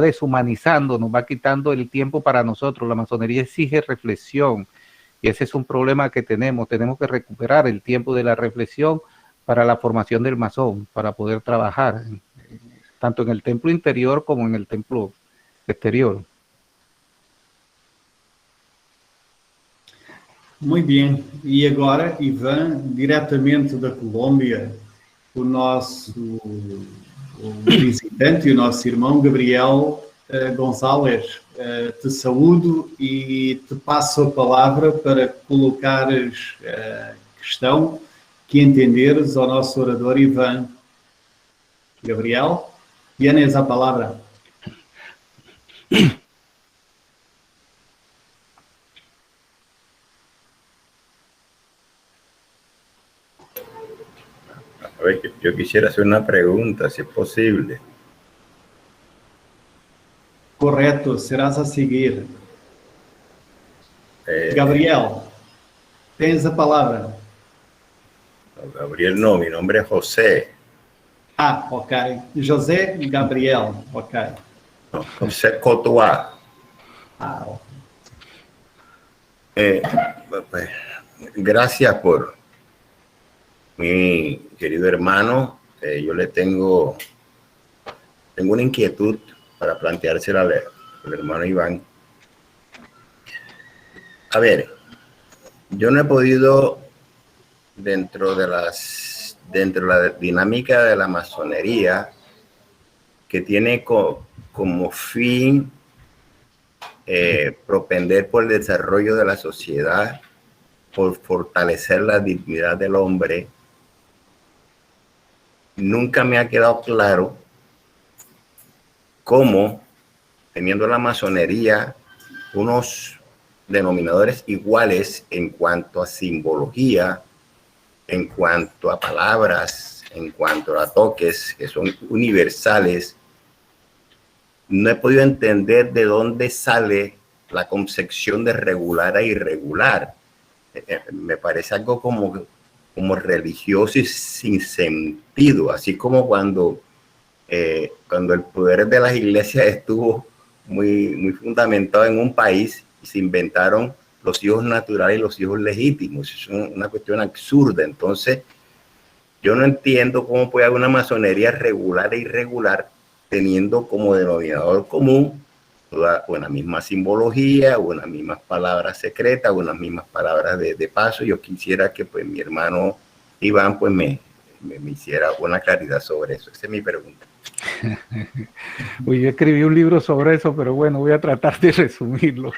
deshumanizando, nos va quitando el tiempo para nosotros. La masonería exige reflexión y ese es un problema que tenemos. Tenemos que recuperar el tiempo de la reflexión para la formación del masón, para poder trabajar tanto en el templo interior como en el templo exterior. Muito bem. E agora, Ivan, diretamente da Colômbia, o nosso visitante e o nosso irmão Gabriel González, te saúdo e te passo a palavra para colocares a questão que entenderes ao nosso orador Ivan. Gabriel, tienes a palavra. A ver, yo quisiera hacer una pregunta, si es posible. Correto, serás a seguir. Gabriel, tens a palavra. Gabriel no, mi nombre es José. Ah, ok. José Gabriel, ok. No, José Cotoa. Ah, ok. Pues, gracias por mi querido hermano. Yo le tengo una inquietud para planteársela al hermano Iván. A ver, yo no he podido, dentro de la dinámica de la masonería, que tiene como fin propender por el desarrollo de la sociedad, por fortalecer la dignidad del hombre, nunca me ha quedado claro cómo, teniendo la masonería unos denominadores iguales en cuanto a simbología, en cuanto a palabras, en cuanto a toques que son universales, no he podido entender de dónde sale la concepción de regular a irregular. Me parece algo como religioso y sin sentido, así como cuando el poder de las iglesias estuvo muy fundamentado en un país y se inventaron los hijos naturales y los hijos legítimos. Es una cuestión absurda. Entonces, yo no entiendo cómo puede haber una masonería regular e irregular teniendo como denominador común una misma simbología, unas mismas palabras secretas, unas mismas palabras de paso. Yo quisiera que pues mi hermano Iván pues me hiciera una claridad sobre eso. Esa es mi pregunta. Uy, yo escribí un libro sobre eso, pero bueno, voy a tratar de resumirlo.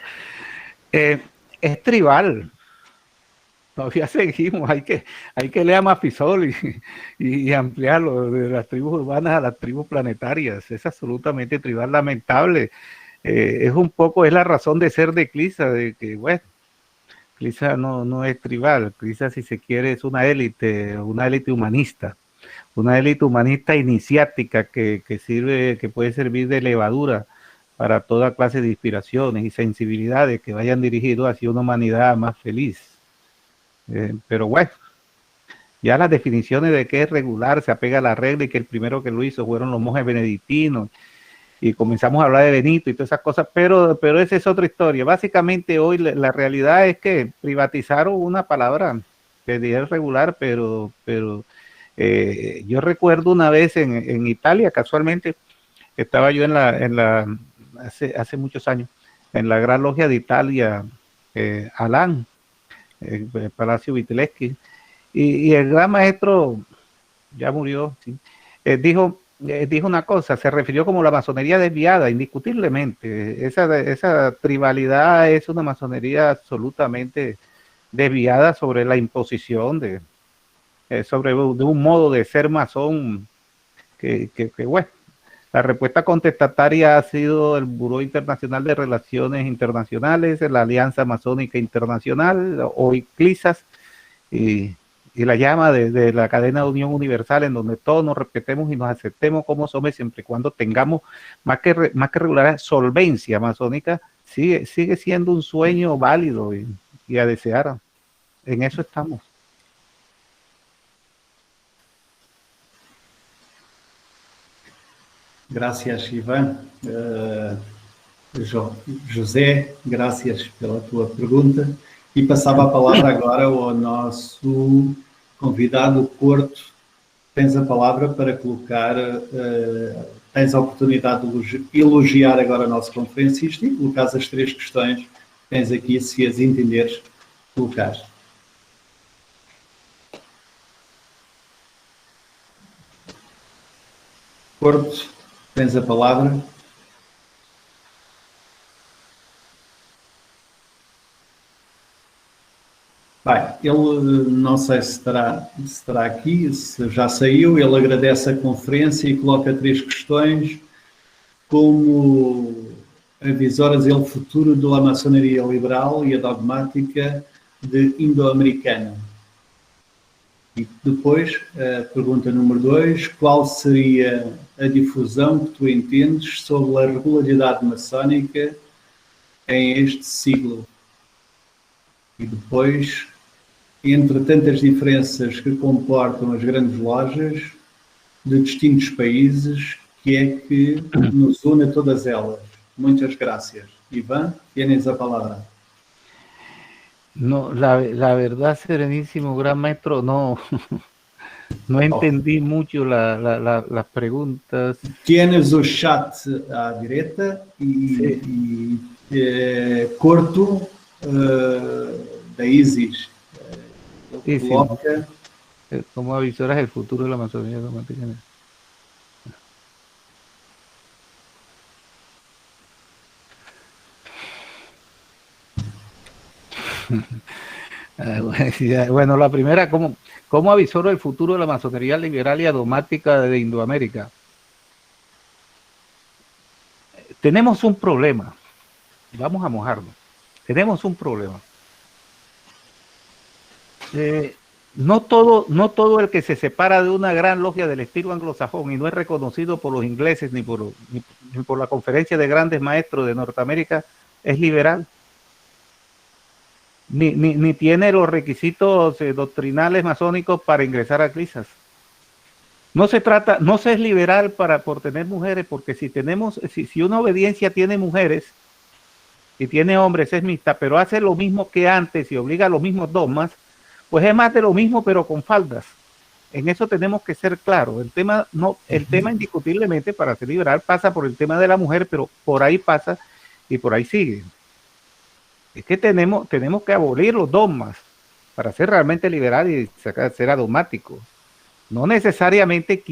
Es tribal. Todavía seguimos, hay que leer a Mafisol y ampliarlo de las tribus urbanas a las tribus planetarias. Es absolutamente tribal, lamentable. Es la razón de ser de CLISA, de que, bueno, CLISA no es tribal. CLISA, si se quiere, es una élite humanista. Una élite humanista iniciática que puede servir de levadura para toda clase de inspiraciones y sensibilidades que vayan dirigidos hacia una humanidad más feliz. Pero bueno, ya las definiciones de qué es regular se apega a la regla y que el primero que lo hizo fueron los monjes benedictinos y comenzamos a hablar de Benito y todas esas cosas, pero esa es otra historia. Básicamente hoy la realidad es que privatizaron una palabra que es regular, pero yo recuerdo una vez en Italia, casualmente, estaba yo hace muchos años, en la Gran Logia de Italia, Alán, el Palacio Vitelleschi, y el gran maestro, ya murió, ¿sí? Dijo una cosa, se refirió como la masonería desviada, indiscutiblemente. Esa tribalidad es una masonería absolutamente desviada sobre la imposición de un modo de ser masón que bueno, la respuesta contestataria ha sido el Buró Internacional de Relaciones Internacionales, la Alianza Masónica Internacional, hoy CLISAS, y la llama de la cadena de unión universal, en donde todos nos respetemos y nos aceptemos como somos, siempre y cuando tengamos más que regular solvencia masónica, sigue siendo un sueño válido y a desear. En eso estamos. Gracias, Ivan. José, gracias pela tua pergunta. E passava a palavra agora ao nosso convidado, Corto. Tens a palavra para colocar, tens a oportunidade de elogiar agora o nosso conferencista e colocar as 3 questões que tens aqui, se as entenderes, colocar. Corto, tens a palavra. Bem, ele não sei se estará aqui, se já saiu, ele agradece a conferência e coloca 3 questões como avisoras ele futuro da maçonaria liberal e a dogmática de indo-americana. E depois, a pergunta número 2, qual seria a difusão que tu entendes sobre a regularidade maçónica em este siglo? E depois, entre tantas diferenças que comportam as grandes lojas de distintos países, que é que nos une a todas elas? Muchas gracias. Iván, tienes la palabra. No, la verdad, Serenísimo Gran Maestro, no entendí mucho las preguntas. Tienes o chat à direita e Corto da Isis. Coloca... ¿Cómo avisoras el futuro de la masonería dogmática? Bueno, la primera, ¿cómo avisoro el futuro de la masonería liberal y dogmática de Indoamérica? Tenemos un problema, vamos a mojarnos, tenemos un problema. No todo el que se separa de una gran logia del estilo anglosajón y no es reconocido por los ingleses ni por la Conferencia de Grandes Maestros de Norteamérica es liberal. Ni tiene los requisitos doctrinales masónicos para ingresar a CLISAS. No se es liberal por tener mujeres, porque si una obediencia tiene mujeres y tiene hombres es mixta, pero hace lo mismo que antes y obliga a los mismos dogmas, pues es más de lo mismo pero con faldas. en eso tenemos que ser claros. El tema indiscutiblemente para ser liberal pasa por el tema de la mujer, pero por ahí pasa y por ahí sigue. Es que tenemos que abolir los dogmas para ser realmente liberal y ser adogmático. No necesariamente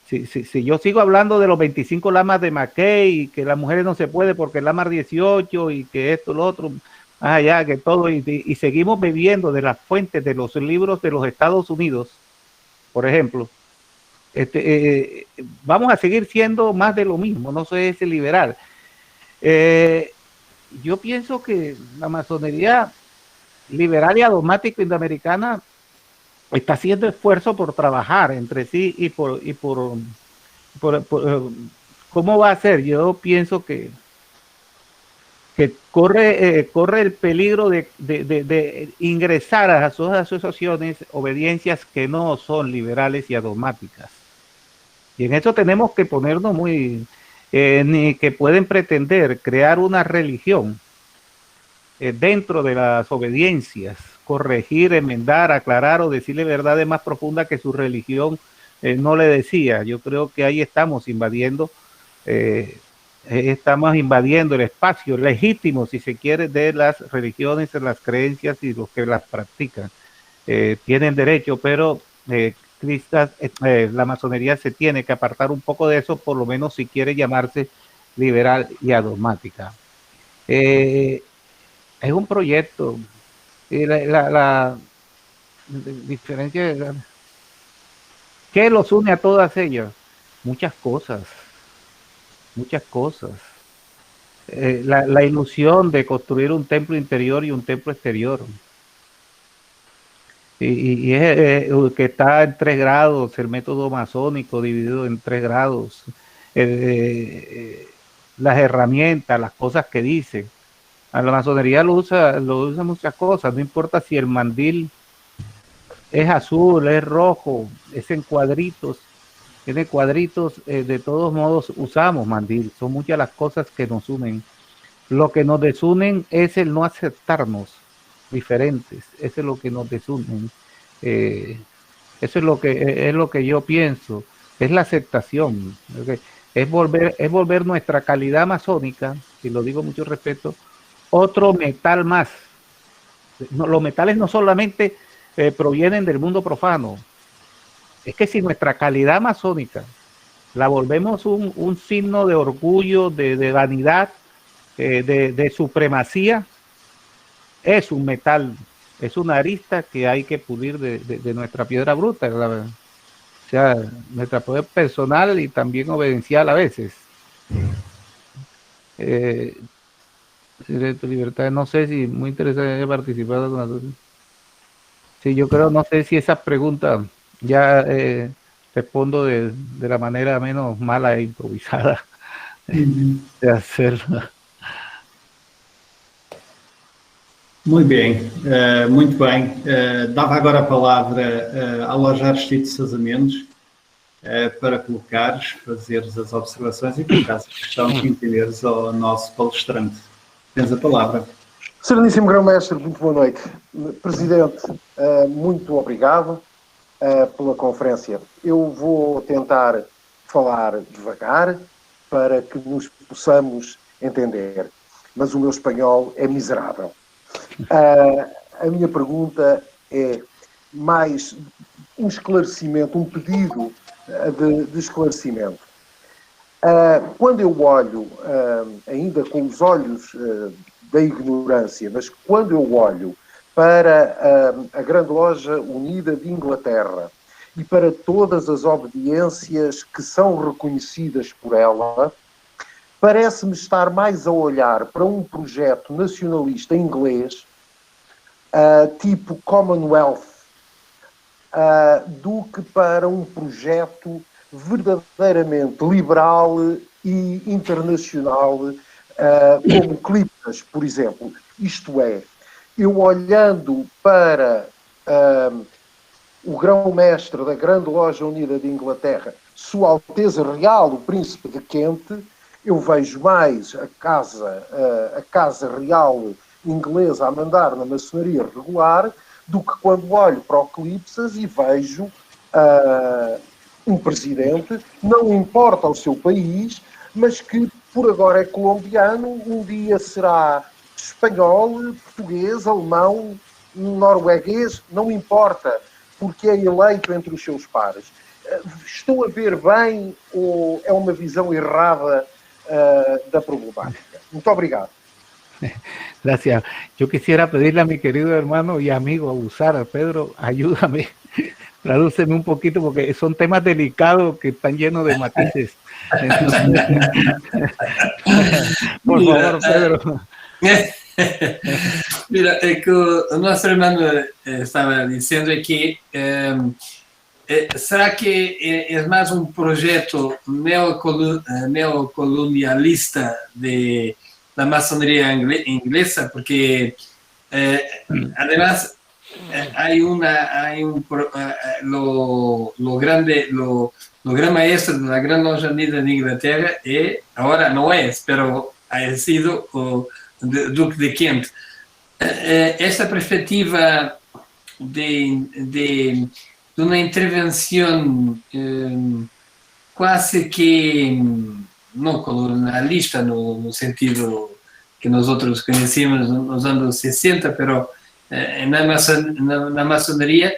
si yo sigo hablando de los 25 lamas de Mackay y que las mujeres no se puede porque el lama 18 y que esto, lo otro, más allá que todo, y seguimos bebiendo de las fuentes de los libros de los Estados Unidos, por ejemplo, vamos a seguir siendo más de lo mismo, no soy ese liberal. Yo pienso que la masonería liberal y adogmática indoamericana está haciendo esfuerzo por trabajar entre sí y por ¿cómo va a ser? Yo pienso que corre el peligro de ingresar a sus asociaciones obediencias que no son liberales y adogmáticas. Y en eso tenemos que ponernos ni que pueden pretender crear una religión dentro de las obediencias, corregir, enmendar, aclarar o decirle verdades más profundas que su religión no le decía. Yo creo que ahí estamos invadiendo el espacio legítimo, si se quiere, de las religiones, de las creencias y los que las practican. Tienen derecho, pero la masonería se tiene que apartar un poco de eso, por lo menos si quiere llamarse liberal y adogmática. Es un proyecto. La diferencia, ¿qué los une a todas ellas? Muchas cosas. La ilusión de construir un templo interior y un templo exterior. Y es que está en 3 grados, el método masónico dividido en 3 grados. Las herramientas, las cosas que dicen. A la masonería lo usa muchas cosas, no importa si el mandil es azul, es rojo, es en cuadritos, tiene cuadritos, de todos modos usamos mandil, son muchas las cosas que nos unen. Lo que nos desunen es el no aceptarnos diferentes, eso es lo que nos desunen. Eso es lo que yo pienso, es la aceptación, ¿okay? Es volver nuestra calidad masónica, y lo digo mucho respeto, otro metal más. No, los metales no solamente provienen del mundo profano, es que si nuestra calidad masónica la volvemos un signo de orgullo, de vanidad, de supremacía, es un metal, es una arista que hay que pulir de nuestra piedra bruta, o sea, nuestra poder personal y también obediencial a veces. Tu libertad, no sé si muy interesante he participado con nosotros. Sí, yo creo, no sé si esas preguntas ya respondo de la manera menos mala e improvisada de hacerlo. Muito bem. Dava agora a palavra ao Aristides Sousa Mendes para fazeres as observações e colocares a questão que entenderes ao nosso palestrante. Tens a palavra. Excelentíssimo Grão-Mestre, muito boa noite. Presidente, muito obrigado pela conferência. Eu vou tentar falar devagar para que nos possamos entender, mas o meu espanhol é miserável. A minha pergunta é mais um esclarecimento, um pedido de esclarecimento. Quando eu olho, ainda com os olhos da ignorância, mas quando eu olho para a Grande Loja Unida de Inglaterra e para todas as obediências que são reconhecidas por ela, parece-me estar mais a olhar para um projeto nacionalista inglês, tipo Commonwealth, do que para um projeto verdadeiramente liberal e internacional, como Cliptas, por exemplo. Isto é, eu olhando para o Grão-Mestre da Grande Loja Unida de Inglaterra, Sua Alteza Real, o Príncipe de Kent, eu vejo mais a Casa Real inglesa a mandar na maçonaria regular do que quando olho para o Clipsas e vejo um presidente, não importa o seu país, mas que por agora é colombiano, um dia será espanhol, português, alemão, norueguês, não importa, porque é eleito entre os seus pares. Estou a ver bem ou é uma visão errada da problemática? Muito obrigado. Gracias. Yo quisiera pedirle a mi querido hermano y amigo Abusara, Pedro, ayúdame, tradúceme un poquito porque son temas delicados que están llenos de matices. Por favor, Pedro. Mira, é que o nosso irmão estava dizendo que será que é mais um projeto neocolonialista da maçonaria inglesa? Porque, además, lo gran maestro de la Gran Loja Unida de Inglaterra ahora no es, pero ha sido o Duque de Kent. Esta perspectiva de uma intervenção quase que não colonialista no sentido que nós outros conhecíamos nos anos 60, pero na maçonaria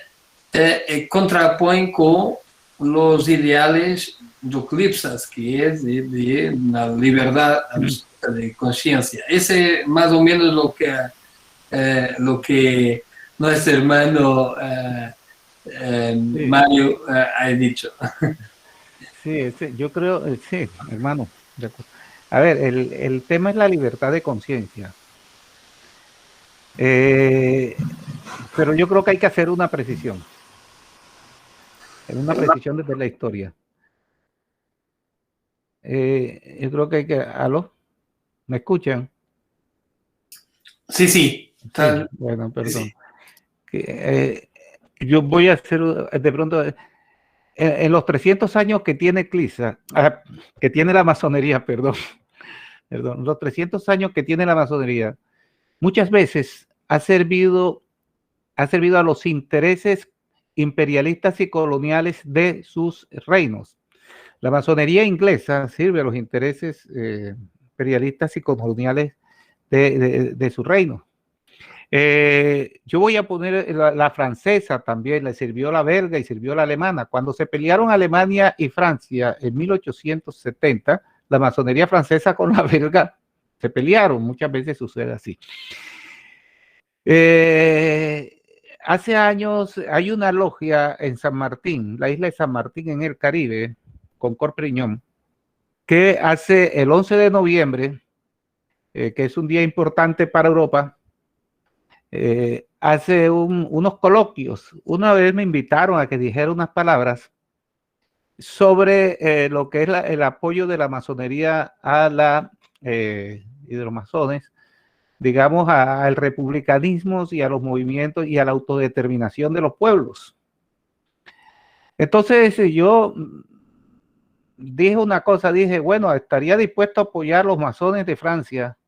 contrapõe com os ideais do Clipsas, que é de na liberdade absoluta de consciência. Esse é mais ou menos lo que nosso irmão Mario ha dicho. Sí, yo creo, sí, hermano. A ver, el tema es la libertad de conciencia. Pero yo creo que hay que hacer una precisión. Una precisión desde la historia. Yo creo que hay que... ¿Aló? ¿Me escuchan? Sí, sí. Sí, bueno, perdón. Yo voy a hacer de pronto... En los 300 años que tiene CLISA, que tiene la masonería, perdón, los 300 años que tiene la masonería, muchas veces ha servido a los intereses imperialistas y coloniales de sus reinos. La masonería inglesa sirve a los intereses imperialistas y coloniales de su reino. Yo voy a poner la francesa también, le sirvió la belga y sirvió la alemana. Cuando se pelearon Alemania y Francia en 1870, la masonería francesa con la belga se pelearon, muchas veces sucede así. Hace años hay una logia en San Martín, la isla de San Martín en el Caribe, con Corpriñón, que hace el 11 de noviembre, que es un día importante para Europa, hace unos coloquios. Una vez me invitaron a que dijera unas palabras sobre lo que es el apoyo de la masonería a y de los masones, digamos, al republicanismo y a los movimientos y a la autodeterminación de los pueblos. Entonces yo dije una cosa, dije, bueno, estaría dispuesto a apoyar a los masones de Francia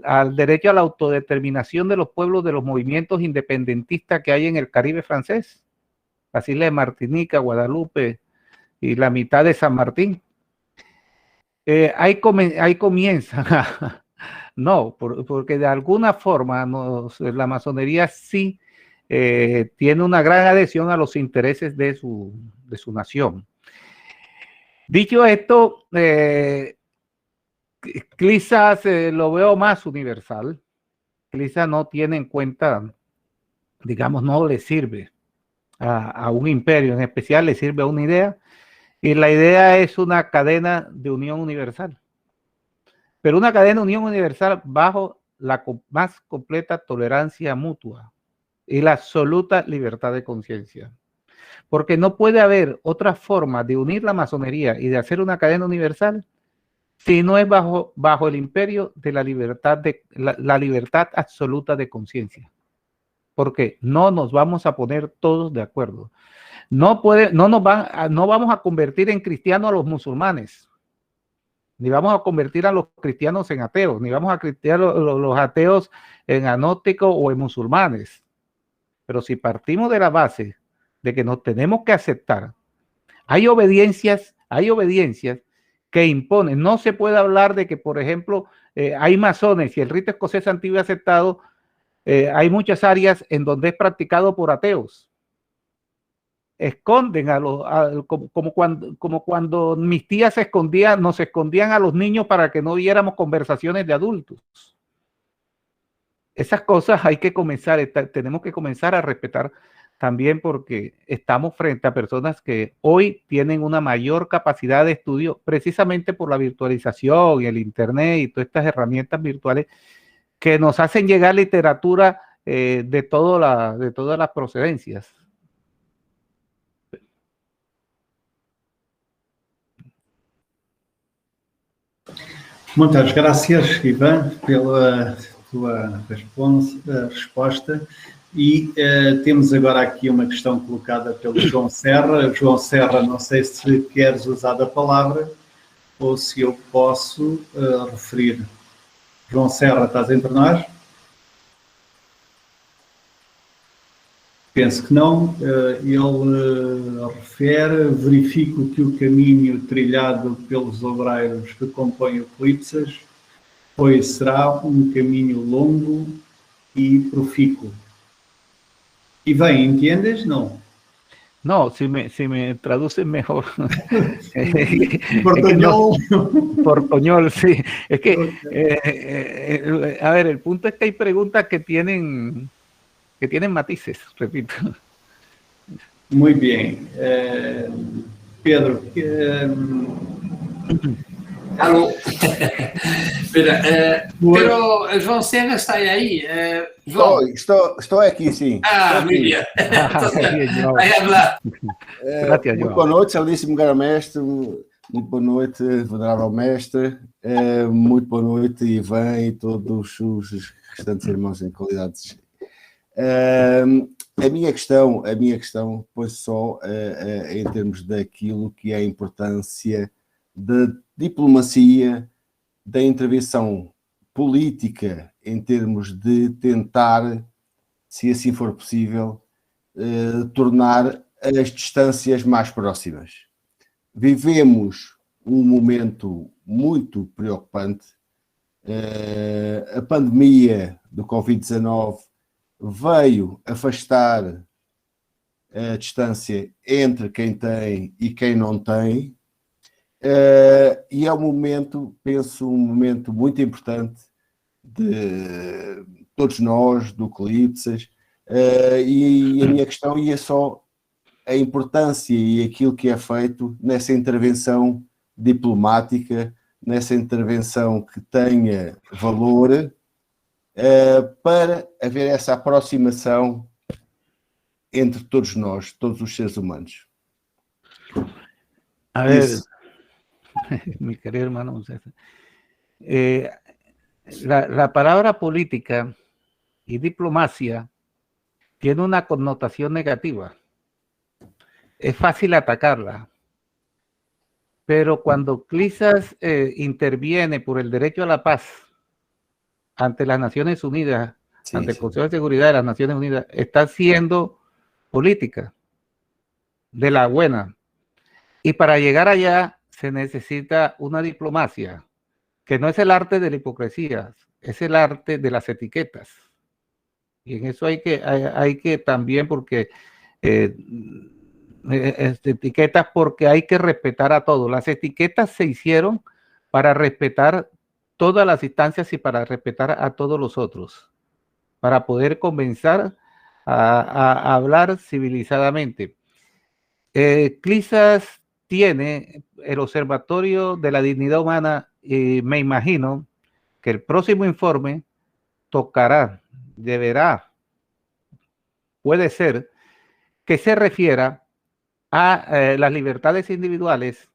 al derecho a la autodeterminación de los pueblos de los movimientos independentistas que hay en el Caribe francés, las islas de Martinica, Guadalupe y la mitad de San Martín. Ahí comienza, no, porque de alguna forma la masonería sí tiene una gran adhesión a los intereses de su nación. Dicho esto, CLISA lo veo más universal. CLISA no tiene en cuenta, digamos, no le sirve a un imperio en especial, le sirve a una idea, y la idea es una cadena de unión universal. Pero una cadena de unión universal bajo la más completa tolerancia mutua y la absoluta libertad de conciencia. Porque no puede haber otra forma de unir la masonería y de hacer una cadena universal si no es bajo el imperio de la libertad absoluta de conciencia. Porque no nos vamos a poner todos de acuerdo. No vamos a convertir en cristianos a los musulmanes, ni vamos a convertir a los cristianos en ateos, ni vamos a convertir a los ateos en agnósticos o en musulmanes. Pero si partimos de la base de que nos tenemos que aceptar. Hay obediencias que imponen. No se puede hablar de que, por ejemplo, hay masones y el rito escocés antiguo aceptado. Hay muchas áreas en donde es practicado por ateos. Esconden como cuando mis tías nos escondían a los niños para que no viéramos conversaciones de adultos. Esas cosas hay que tenemos que comenzar a respetar también, porque estamos frente a personas que hoy tienen una mayor capacidad de estudio precisamente por la virtualización y el internet y todas estas herramientas virtuales que nos hacen llegar literatura de todas las procedencias. Muitas gracias, Ivan, pela tua resposta. E temos agora aqui uma questão colocada pelo João Serra. João Serra, não sei se queres usar a palavra ou se eu posso referir. João Serra, estás entre nós? Penso que não. Ele refere: verifico que o caminho trilhado pelos obreiros que compõem o Clipsas, pois será um caminho longo e profícuo. E bem, entendes? No. No, si me traducen mejor. Portuñol. Portuñol, sí. Es que, a ver, el punto es que hay preguntas que tienen matices, repito. Muy bien. Pedro, Alô? Espera, pero João Serra está aí. João. Estou aqui, sim. Muito bem. Vai falar. Muito boa noite, Excelentíssimo Grão-Mestre. Muito boa noite, Venerável Mestre. Muito boa noite, Ivan, e todos os restantes irmãos em qualidades. A minha questão, pois só em termos daquilo que é a importância da diplomacia, da intervenção política, em termos de tentar, se assim for possível, tornar as distâncias mais próximas. Vivemos um momento muito preocupante. A pandemia do Covid-19 veio afastar a distância entre quem tem e quem não tem. E é um momento, penso, um momento muito importante de todos nós, do Clipsas, e a minha questão ia só a importância e aquilo que é feito nessa intervenção diplomática, nessa intervenção que tenha valor, para haver essa aproximação entre todos nós, todos os seres humanos. A ver, mi querido hermano, la palabra política y diplomacia tiene una connotación negativa. Es fácil atacarla, pero cuando Clipsas interviene por el derecho a la paz ante las Naciones Unidas, ante el Consejo de Seguridad de las Naciones Unidas, está haciendo política de la buena. Y para llegar allá se necesita una diplomacia, que no es el arte de la hipocresía, es el arte de las etiquetas. Y en eso hay que también, porque etiquetas, porque hay que respetar a todos. Las etiquetas se hicieron para respetar todas las instancias y para respetar a todos los otros, para poder comenzar a hablar civilizadamente. Clipsas tiene el Observatorio de la Dignidad Humana, y me imagino que el próximo informe tocará, puede ser que se refiera a las libertades individuales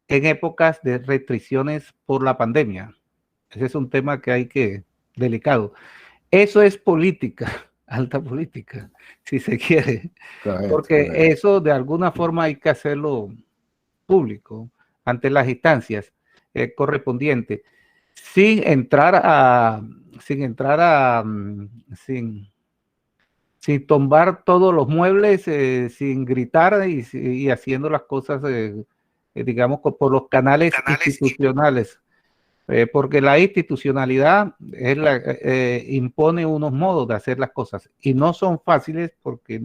en épocas de restricciones por la pandemia. Ese es un tema delicado. Eso es política, alta política, si se quiere, porque eso de alguna forma hay que hacerlo público ante las instancias correspondientes, sin sin tumbar todos los muebles, sin gritar y haciendo las cosas, digamos, por los canales institucionales. Porque la institucionalidad es impone unos modos de hacer las cosas y no son fáciles porque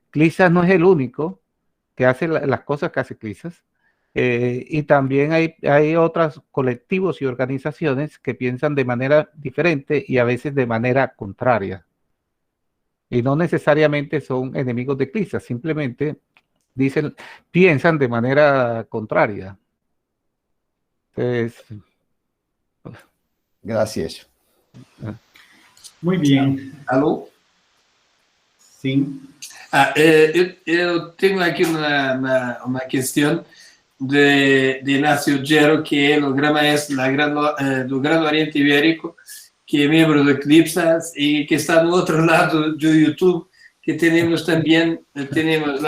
Clisas no es el único que hace las cosas que hace Clisas. Y también hay otros colectivos y organizaciones que piensan de manera diferente y a veces de manera contraria. Y no necesariamente son enemigos de Clisas, simplemente piensan de manera contraria. Entonces, gracias. Muy bien. Alô? Sim. Eu tenho aqui uma questão de Inácio Gero, que é o Gran Maestro do Gran Oriente Ibérico, que é membro do Eclipsas e que está no outro lado do YouTube, que temos também, temos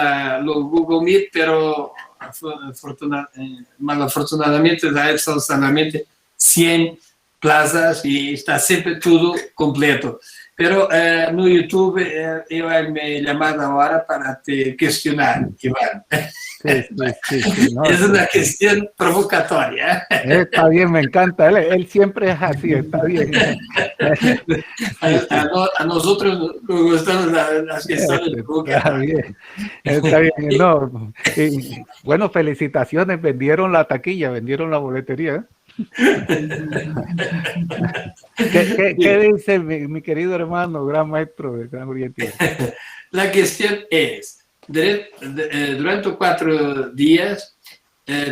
o Google Meet, pero malafortunadamente são solamente 100 plazas e está sempre tudo completo. Pero no YouTube eu me chamado agora para te questionar, Iván. sí, no, es una cuestión provocatoria. Está bien, me encanta. Él siempre es así, está bien. A nosotros nos gustan las cuestiones provocatorias. Está bien. No, y, bueno, felicitaciones, vendieron la taquilla, vendieron la boletería. ¿Qué dice mi querido hermano, gran maestro del Gran Oriente? La cuestión es, durante 4 días,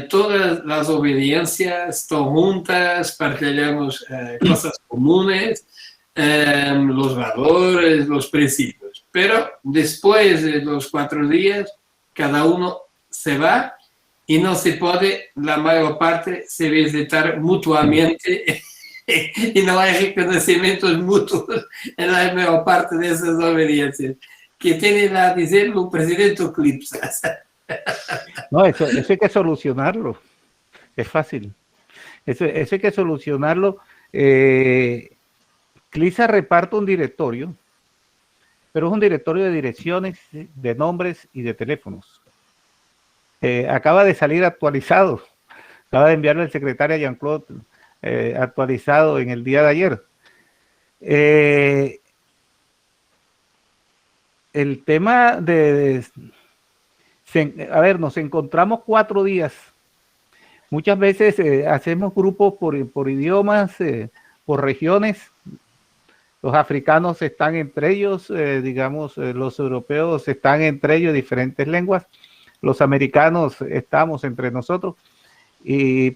todas las obediencias están juntas, partilhamos cosas comunes, los valores, los principios. Pero después de los 4 días, cada uno se va y no se puede, la mayor parte, se visitar mutuamente y no hay reconocimientos mutuos en la mayor parte de esas obediencias. ¿Qué tiene a decir el presidente Eclipsas? No, eso hay que solucionarlo. Es fácil. Eso hay que solucionarlo. Clisa reparte un directorio, pero es un directorio de direcciones, de nombres y de teléfonos. Acaba de salir actualizado. Acaba de enviarle el secretario a Jean-Claude actualizado en el día de ayer. El tema a ver, nos encontramos 4 días. Muchas veces hacemos grupos por idiomas, por regiones. Los africanos están entre ellos, digamos, los europeos están entre ellos, diferentes lenguas. Los americanos estamos entre nosotros.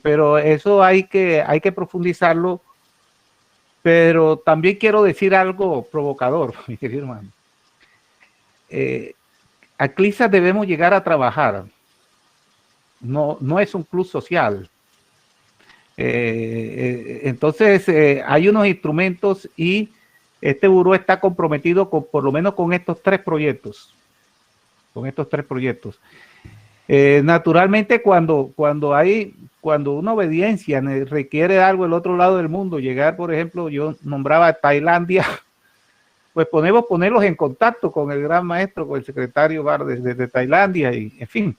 Pero eso hay que profundizarlo. Pero también quiero decir algo provocador, mi querido hermano. A Clisas debemos llegar a trabajar. No es un club social. Entonces, hay unos instrumentos y este buró está comprometido por lo menos con estos 3 proyectos. Naturalmente, cuando una obediencia requiere algo del otro lado del mundo, llegar, por ejemplo, yo nombraba Tailandia, pues ponerlos en contacto con el gran maestro, con el secretario Bar desde Tailandia, y en fin,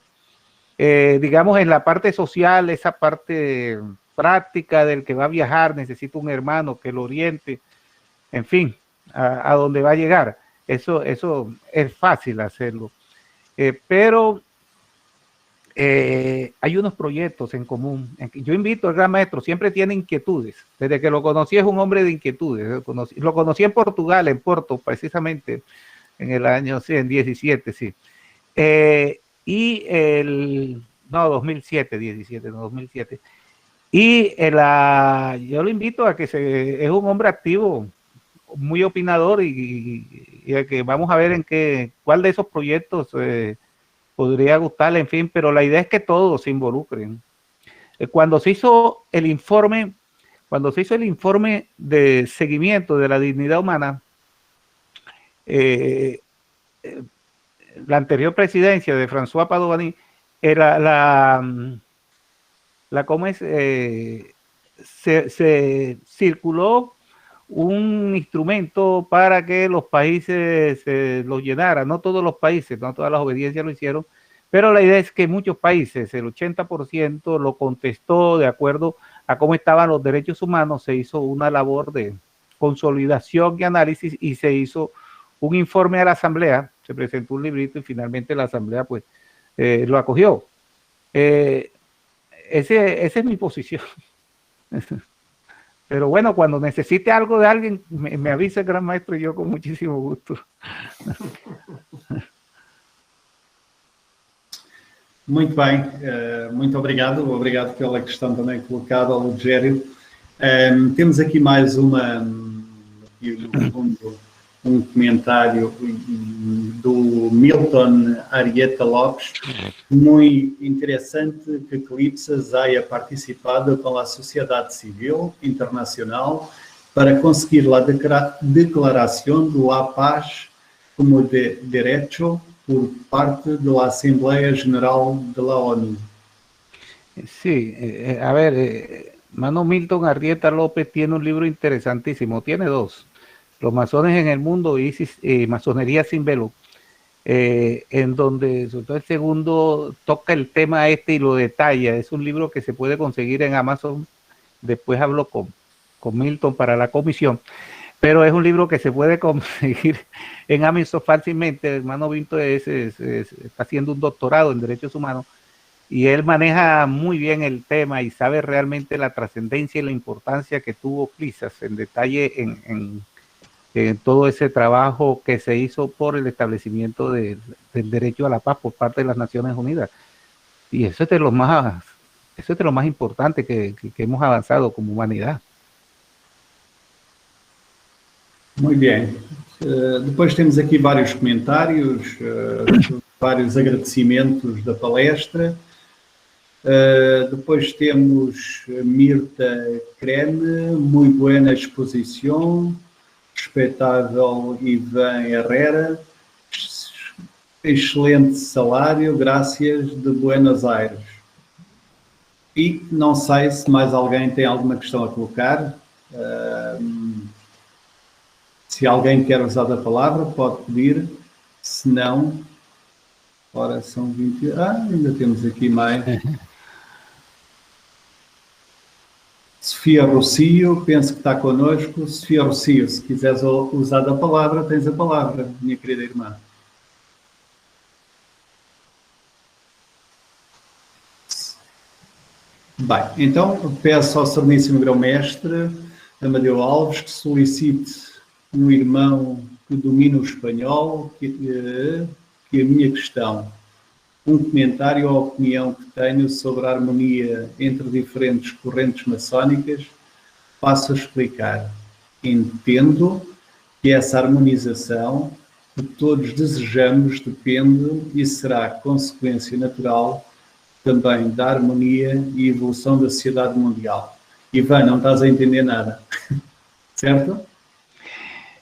digamos, en la parte social, esa parte práctica del que va a viajar, necesita un hermano que lo oriente, en fin, a dónde va a llegar. Eso es fácil hacerlo. Pero hay unos proyectos en común. Yo invito al gran maestro, siempre tiene inquietudes. Desde que lo conocí es un hombre de inquietudes. Lo conocí en Portugal, en Porto, precisamente, en el año, sí, en 17, sí. 2007. Y yo lo invito a que es un hombre activo, muy opinador y a que vamos a ver cuál de esos proyectos podría gustarle, en fin, pero la idea es que todos se involucren. Cuando se hizo el informe de seguimiento de la dignidad humana, la anterior presidencia de François Padovani era ¿cómo es? Se circuló un instrumento para que los países lo llenaran. No todos los países, no todas las obediencias lo hicieron, pero la idea es que muchos países, el 80% lo contestó de acuerdo a cómo estaban los derechos humanos. Se hizo una labor de consolidación y análisis y se hizo un informe a la Asamblea, se presentó un librito y finalmente la Asamblea pues lo acogió. Esa es mi posición. Pero bueno, cuando necesite algo de alguien, me avisa el Gran Maestro y yo con muchísimo gusto. Muito bem, muito obrigado. Obrigado pela questão também colocada, Rogério. Temos aqui mais um comentário do Milton Arieta Lopes, muito interessante que Eclipses haya participado com a sociedade civil internacional para conseguir a declaração de la paz como derecho por parte da Assembleia Geral de la ONU. Sí, a ver, Mano Milton Arrieta López tiene un libro interesantísimo, tiene dos, Los masones en el mundo y Masonería sin velo, en donde sobre todo el segundo toca el tema y lo detalla. Es un libro que se puede conseguir en Amazon. Después hablo con Milton para la comisión, pero es un libro que se puede conseguir en Amazon fácilmente. El hermano Milton está haciendo un doctorado en derechos humanos y él maneja muy bien el tema y sabe realmente la trascendencia y la importancia que tuvo Eclipses en detalle en todo ese trabajo que se hizo por el establecimiento del derecho a la paz por parte de las Naciones Unidas. Y eso es de lo más importante que hemos avanzado como humanidad. Muito bem. Depois temos aqui vários comentários, vários agradecimentos da palestra. Depois temos Mirta Creme, muito boa exposição. Respeitável Ivan Herrera, excelente salário, graças de Buenos Aires. E não sei se mais alguém tem alguma questão a colocar. Se alguém quer usar a palavra, pode pedir. Se não, ora são 20. Ainda temos aqui mais. Sofia Rocio, penso que está connosco. Sofia Rocio, se quiseres usar a palavra, tens a palavra, minha querida irmã. Bem, então peço ao Sereníssimo Grão-Mestre Amadeu Alves que solicite um irmão que domine o espanhol, que a minha questão, um comentário ou opinião que tenho sobre a harmonia entre diferentes correntes maçónicas, passo a explicar. Entendo que essa harmonização que todos desejamos depende e será consequência natural também da harmonia e evolução da sociedade mundial. Ivan, não estás a entender nada, certo?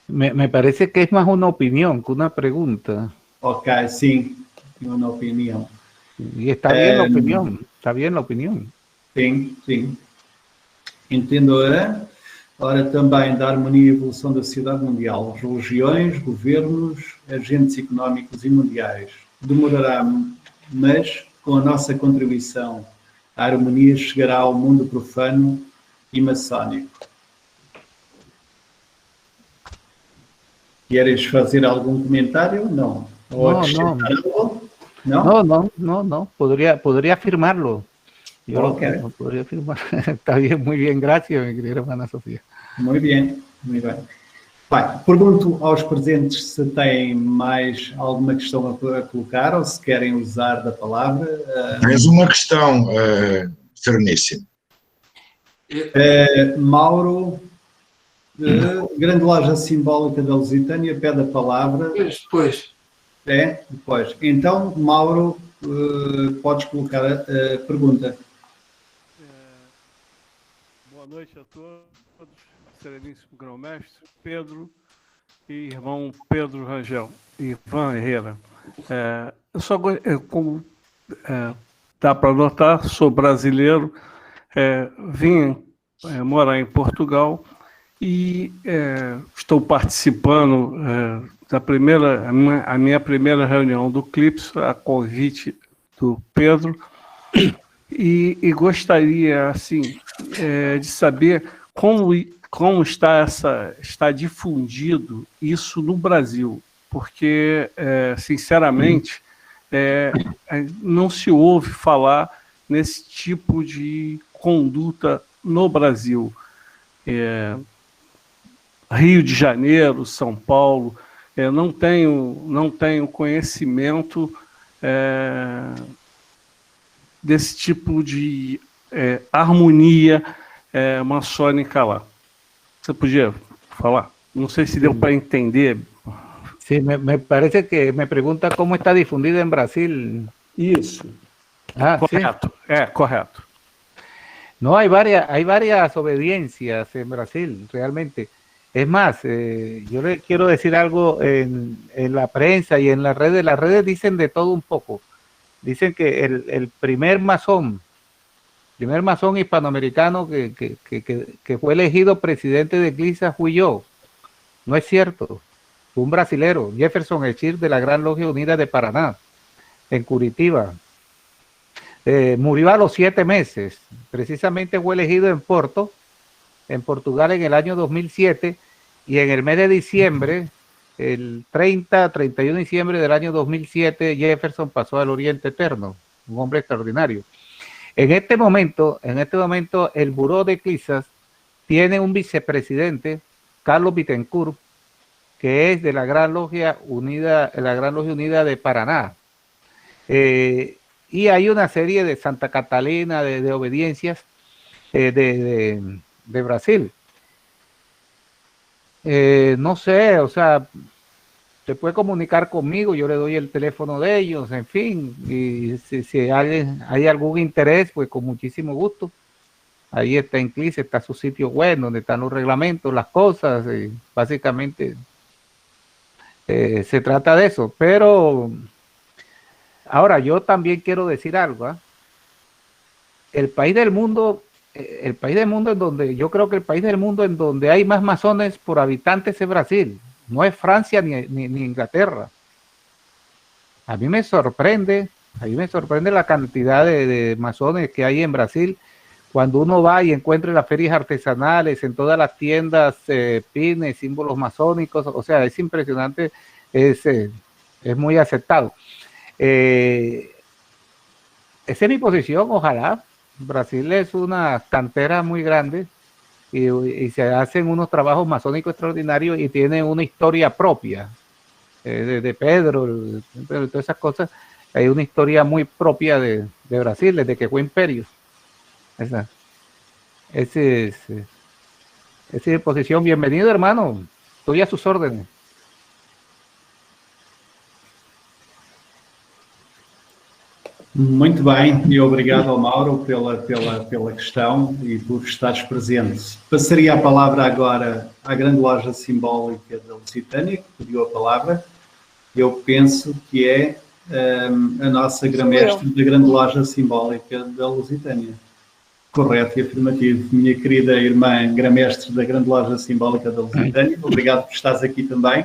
Me parece que es más una opinión que una pregunta. Ok, sim. Uma opinião. E está bien la opinión, está bien la opinión. Sim, sim. Entendo. Ora, também da harmonia e evolução da sociedade mundial, religiões, governos, agentes económicos e mundiais. Demorará, mas com a nossa contribuição, a harmonia chegará ao mundo profano e maçónico. Queres fazer algum comentário? Não. No, podría afirmarlo. Yo okay. Podría afirmar. Está bien, muy bien, gracias, mi querida hermana Sofía. Muy bien, muy bien. Bem, pergunto aos presentes se têm mais alguma questão a colocar ou se querem usar da palavra. Tens uma questão, Sereníssimo. Mauro, grande loja simbólica da Lusitânia, pede a palavra. Depois. Depois. Então, Mauro, podes colocar a pergunta. Boa noite a todos, Sereníssimo Grão-Mestre, Pedro e irmão Pedro Rangel, Ivan Herrera. Eu só, como dá para notar, sou brasileiro, vim morar em Portugal e estou participando a minha primeira reunião do CLIPS, a convite do Pedro, e gostaria assim de saber como está difundido isso no Brasil, porque sinceramente não se ouve falar nesse tipo de conduta no Brasil. Rio de Janeiro, São Paulo, não tenho conhecimento desse tipo de harmonia maçônica lá. Você podia falar? Não sei se deu para entender. Sí, me parece que me pregunta cómo está difundida en Brasil. Isso. Correto. Sí. Correto. No, hay varias obediencias en Brasil, realmente. Es más, yo le quiero decir algo en la prensa y en las redes dicen de todo un poco. Dicen que el primer masón hispanoamericano que fue elegido presidente de Iglesia fui yo. No es cierto. Fue un brasilero, Jefferson Echir, de la Gran Logia Unida de Paraná, en Curitiba. Murió a los 7 meses. Precisamente fue elegido en Porto, en Portugal, en el año 2007, y en el mes de diciembre, el 31 de diciembre del año 2007, Jefferson pasó al Oriente Eterno, un hombre extraordinario. En este momento, el Buró de Eclesias tiene un vicepresidente, Carlos Bittencourt, que es de la Gran Logia Unida de Paraná. Y hay una serie de Santa Catalina, de obediencias de Brasil. No sé, o sea, se puede comunicar conmigo, yo le doy el teléfono de ellos, en fin, y si hay algún interés, pues con muchísimo gusto. Ahí está en CLIS, está su sitio web, donde están los reglamentos, las cosas, y básicamente se trata de eso. Pero ahora yo también quiero decir algo, el país del mundo en donde, yo creo que el país del mundo en donde hay más masones por habitantes es Brasil, no es Francia ni Inglaterra. A mí me sorprende la cantidad de masones que hay en Brasil. Cuando uno va y encuentra en las ferias artesanales, en todas las tiendas, pines, símbolos masónicos, o sea, es impresionante, es muy aceptado. Esa es mi posición, ojalá. Brasil es una cantera muy grande y se hacen unos trabajos masónicos extraordinarios y tiene una historia propia de Pedro, todas esas cosas. Hay una historia muy propia de Brasil desde que fue imperio. Esa es mi posición. Bienvenido, hermano. Estoy a sus órdenes. Muito bem, e obrigado ao Mauro pela questão e por estares presente. Passaria a palavra agora à Grande Loja Simbólica da Lusitânia, que pediu a palavra. Eu penso que é a nossa Grã-Mestre da Grande Loja Simbólica da Lusitânia. Correto e afirmativo. Minha querida irmã Grã-Mestre da Grande Loja Simbólica da Lusitânia, obrigado por estares aqui também.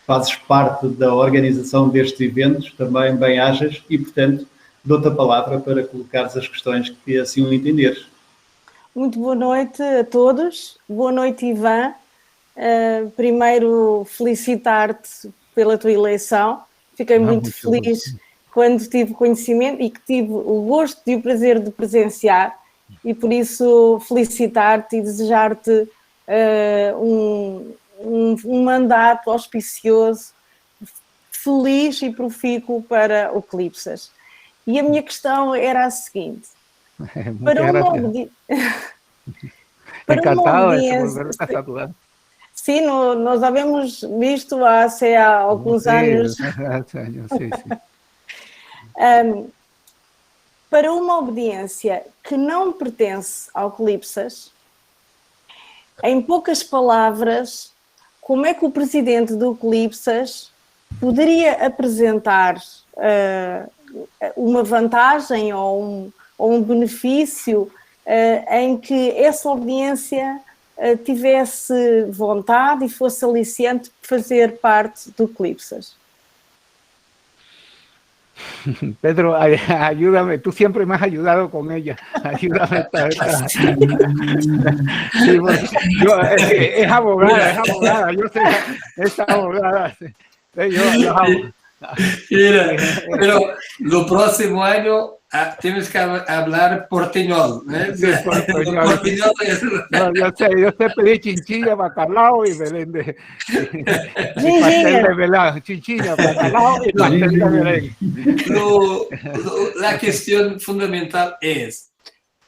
Fazes parte da organização destes eventos, também bem-ajas, e, portanto, dou-te a palavra para colocares as questões que assim o entenderes. Muito boa noite a todos. Boa noite, Ivan. Primeiro, felicitar-te pela tua eleição. Fiquei muito feliz quando tive conhecimento e que tive o gosto e o prazer de presenciar. E por isso, felicitar-te e desejar-te um mandato auspicioso, feliz e profícuo para o Clipsas. E a minha questão era a seguinte: para uma obediência. Sim, nós havíamos visto há alguns anos. Para uma obediência que não pertence ao Clipsas, em poucas palavras, como é que o presidente do Clipsas poderia apresentar uma vantagem ou um benefício em que essa obediência tivesse vontade e fosse aliciante fazer parte do Clipsas. Pedro, ayúdame, tú siempre me has ayudado con ella. Ayúdame. Sí, es abogada, yo sé, es abogada. Mira, pero lo próximo año tienes que hablar porteñol, ¿eh? Sí, porteñol es... No, yo sé pedir chinchilla, bacalao y merengue. Chinchilla, bacalao y pastel de merengue. La cuestión fundamental es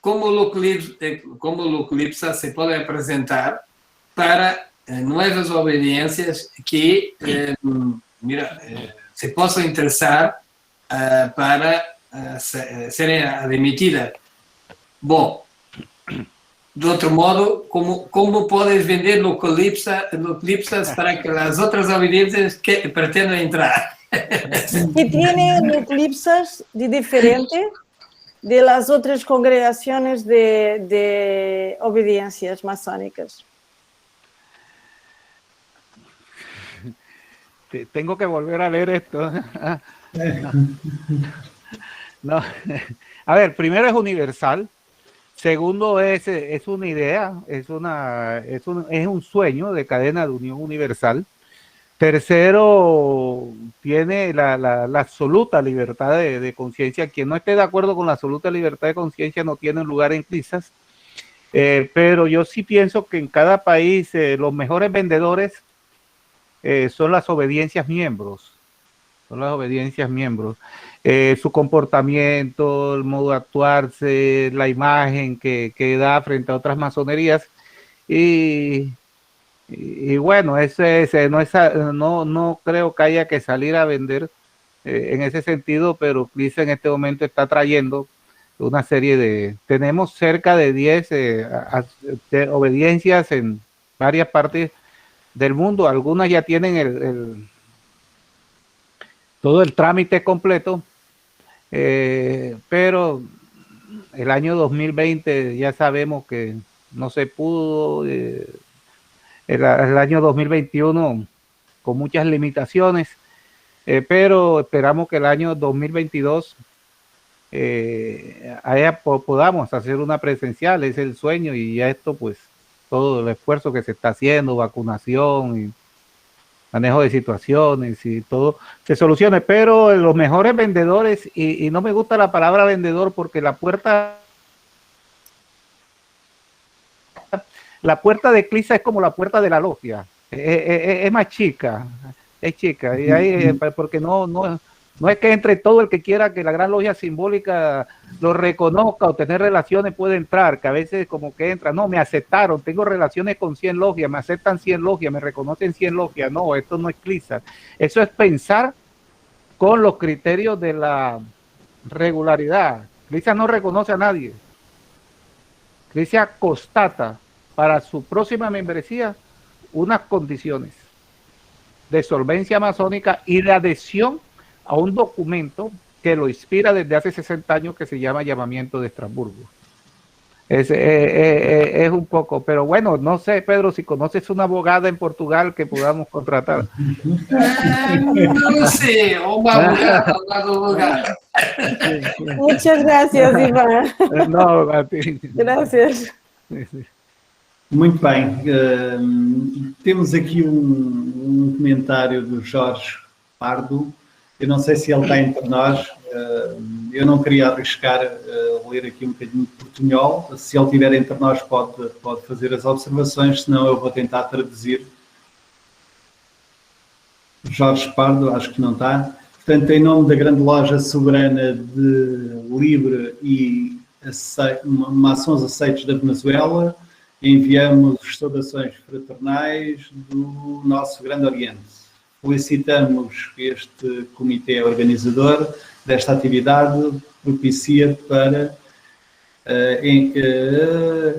cómo lo Clipsa se puede presentar para nuevas obediencias que se possam interessar para serem admitidas. Bom, de outro modo, como podes vender no Clipsas para que as outras obediências que pretendam entrar? ¿Qué tiene no Clipsas de diferente de las otras congregaciones de obediencias masónicas? Tengo que volver a leer esto. No. A ver, primero es universal. Segundo es una idea, es un sueño de cadena de unión universal. Tercero, tiene la absoluta libertad de conciencia. Quien no esté de acuerdo con la absoluta libertad de conciencia no tiene lugar en Clipsas. Pero yo sí pienso que en cada país los mejores vendedores son las obediencias miembros. Su comportamiento, el modo de actuarse, la imagen que da frente a otras masonerías. Y bueno, no creo que haya que salir a vender en ese sentido, pero Clipsas en este momento está trayendo una serie tenemos cerca de 10 obediencias en varias partes del mundo. Algunas ya tienen todo el trámite completo, pero el año 2020 ya sabemos que no se pudo, el año 2021 con muchas limitaciones, pero esperamos que el año 2022 podamos hacer una presencial. Es el sueño, y ya esto pues todo el esfuerzo que se está haciendo, vacunación y manejo de situaciones y todo se solucione. Pero los mejores vendedores, y no me gusta la palabra vendedor porque la puerta de Clipsas es como la puerta de la logia, es más chica, y ahí, porque no es que entre todo el que quiera que la gran logia simbólica lo reconozca o tener relaciones puede entrar, que a veces como que entra, no, me aceptaron, tengo relaciones con 100 logias, me aceptan 100 logias, me reconocen 100 logias. No, esto no es Clipsas. Eso es pensar con los criterios de la regularidad. Clipsas no reconoce a nadie. Clipsas constata para su próxima membresía unas condiciones de solvencia masónica y de adhesión a un documento que lo inspira desde hace 60 años, que se llama Llamamiento de Estrasburgo. Es un poco, pero bueno, no sé, Pedro, si conoces una abogada en Portugal que podamos contratar. No sé, un abogado. Muchas gracias, Iván. No, a ti. Gracias. Muito bem. Temos aqui comentário do Jorge Pardo. Eu não sei se ele está entre nós. Eu não queria arriscar ler aqui um bocadinho de portunhol. Se ele estiver entre nós, pode fazer as observações, senão eu vou tentar traduzir. Jorge Pardo, acho que não está. Portanto, em nome da grande loja soberana de Livre e Maçons Aceitos da Venezuela, enviamos saudações fraternais do nosso Grande Oriente. Felicitamos este comitê organizador desta atividade, propicia para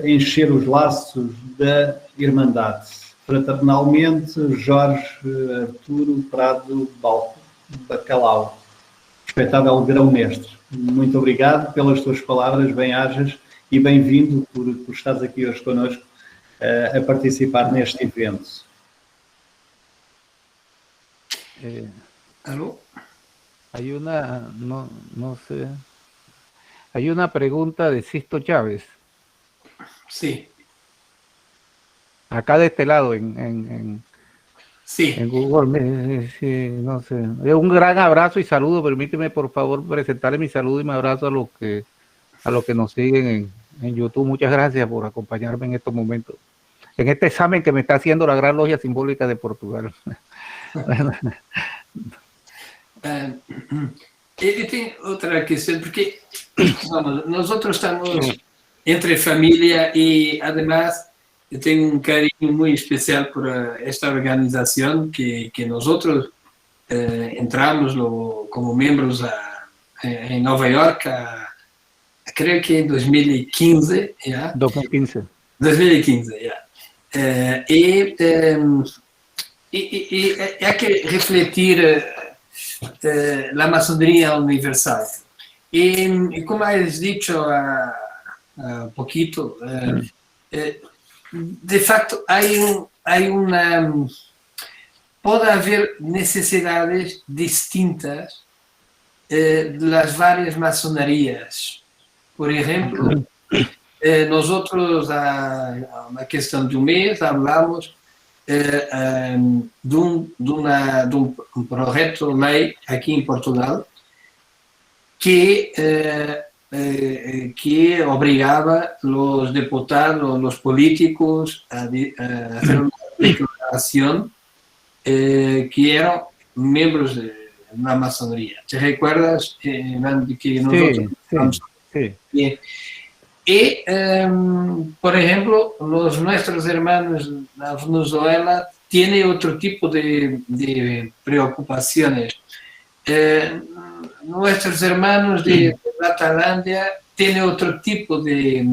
encher os laços da Irmandade. Fraternalmente, Jorge Arturo Prado Bacalhau, respeitável grão-mestre. Muito obrigado pelas tuas palavras, bem-ajas, e bem-vindo por estares aqui hoje connosco a participar neste evento. ¿Aló? Hay una, no sé, hay una pregunta de Sisto Chávez. Sí. Acá de este lado, en Google, sí, no sé. Un gran abrazo y saludo. Permíteme, por favor, presentarle mi saludo y mi abrazo a los que nos siguen en YouTube. Muchas gracias por acompañarme en estos momentos, en este examen que me está haciendo la Gran Logia Simbólica de Portugal. Eu tenho outra questão, porque nós outros estamos entre família e, además, eu tenho um carinho muito especial por esta organização que nós outros entramos como membros em Nova York, creio que em 2015. Yeah? 2015. 2015, yeah. E há que refletir la masonería universal. Y como has dicho un poquito, de facto puede haber necesidades distintas de las varias masonerías. Por ejemplo, nosotros a una cuestión de un mes hablamos de um projeto de lei aqui em Portugal que obrigava os deputados, os políticos a fazer uma declaração que eram membros da maçonaria. ¿Te recuerdas, Iván, de que nosotros sí. Y, por ejemplo, nuestros hermanos de Venezuela tienen otro tipo de preocupaciones. Nuestros hermanos de la Tailandia tienen otro tipo de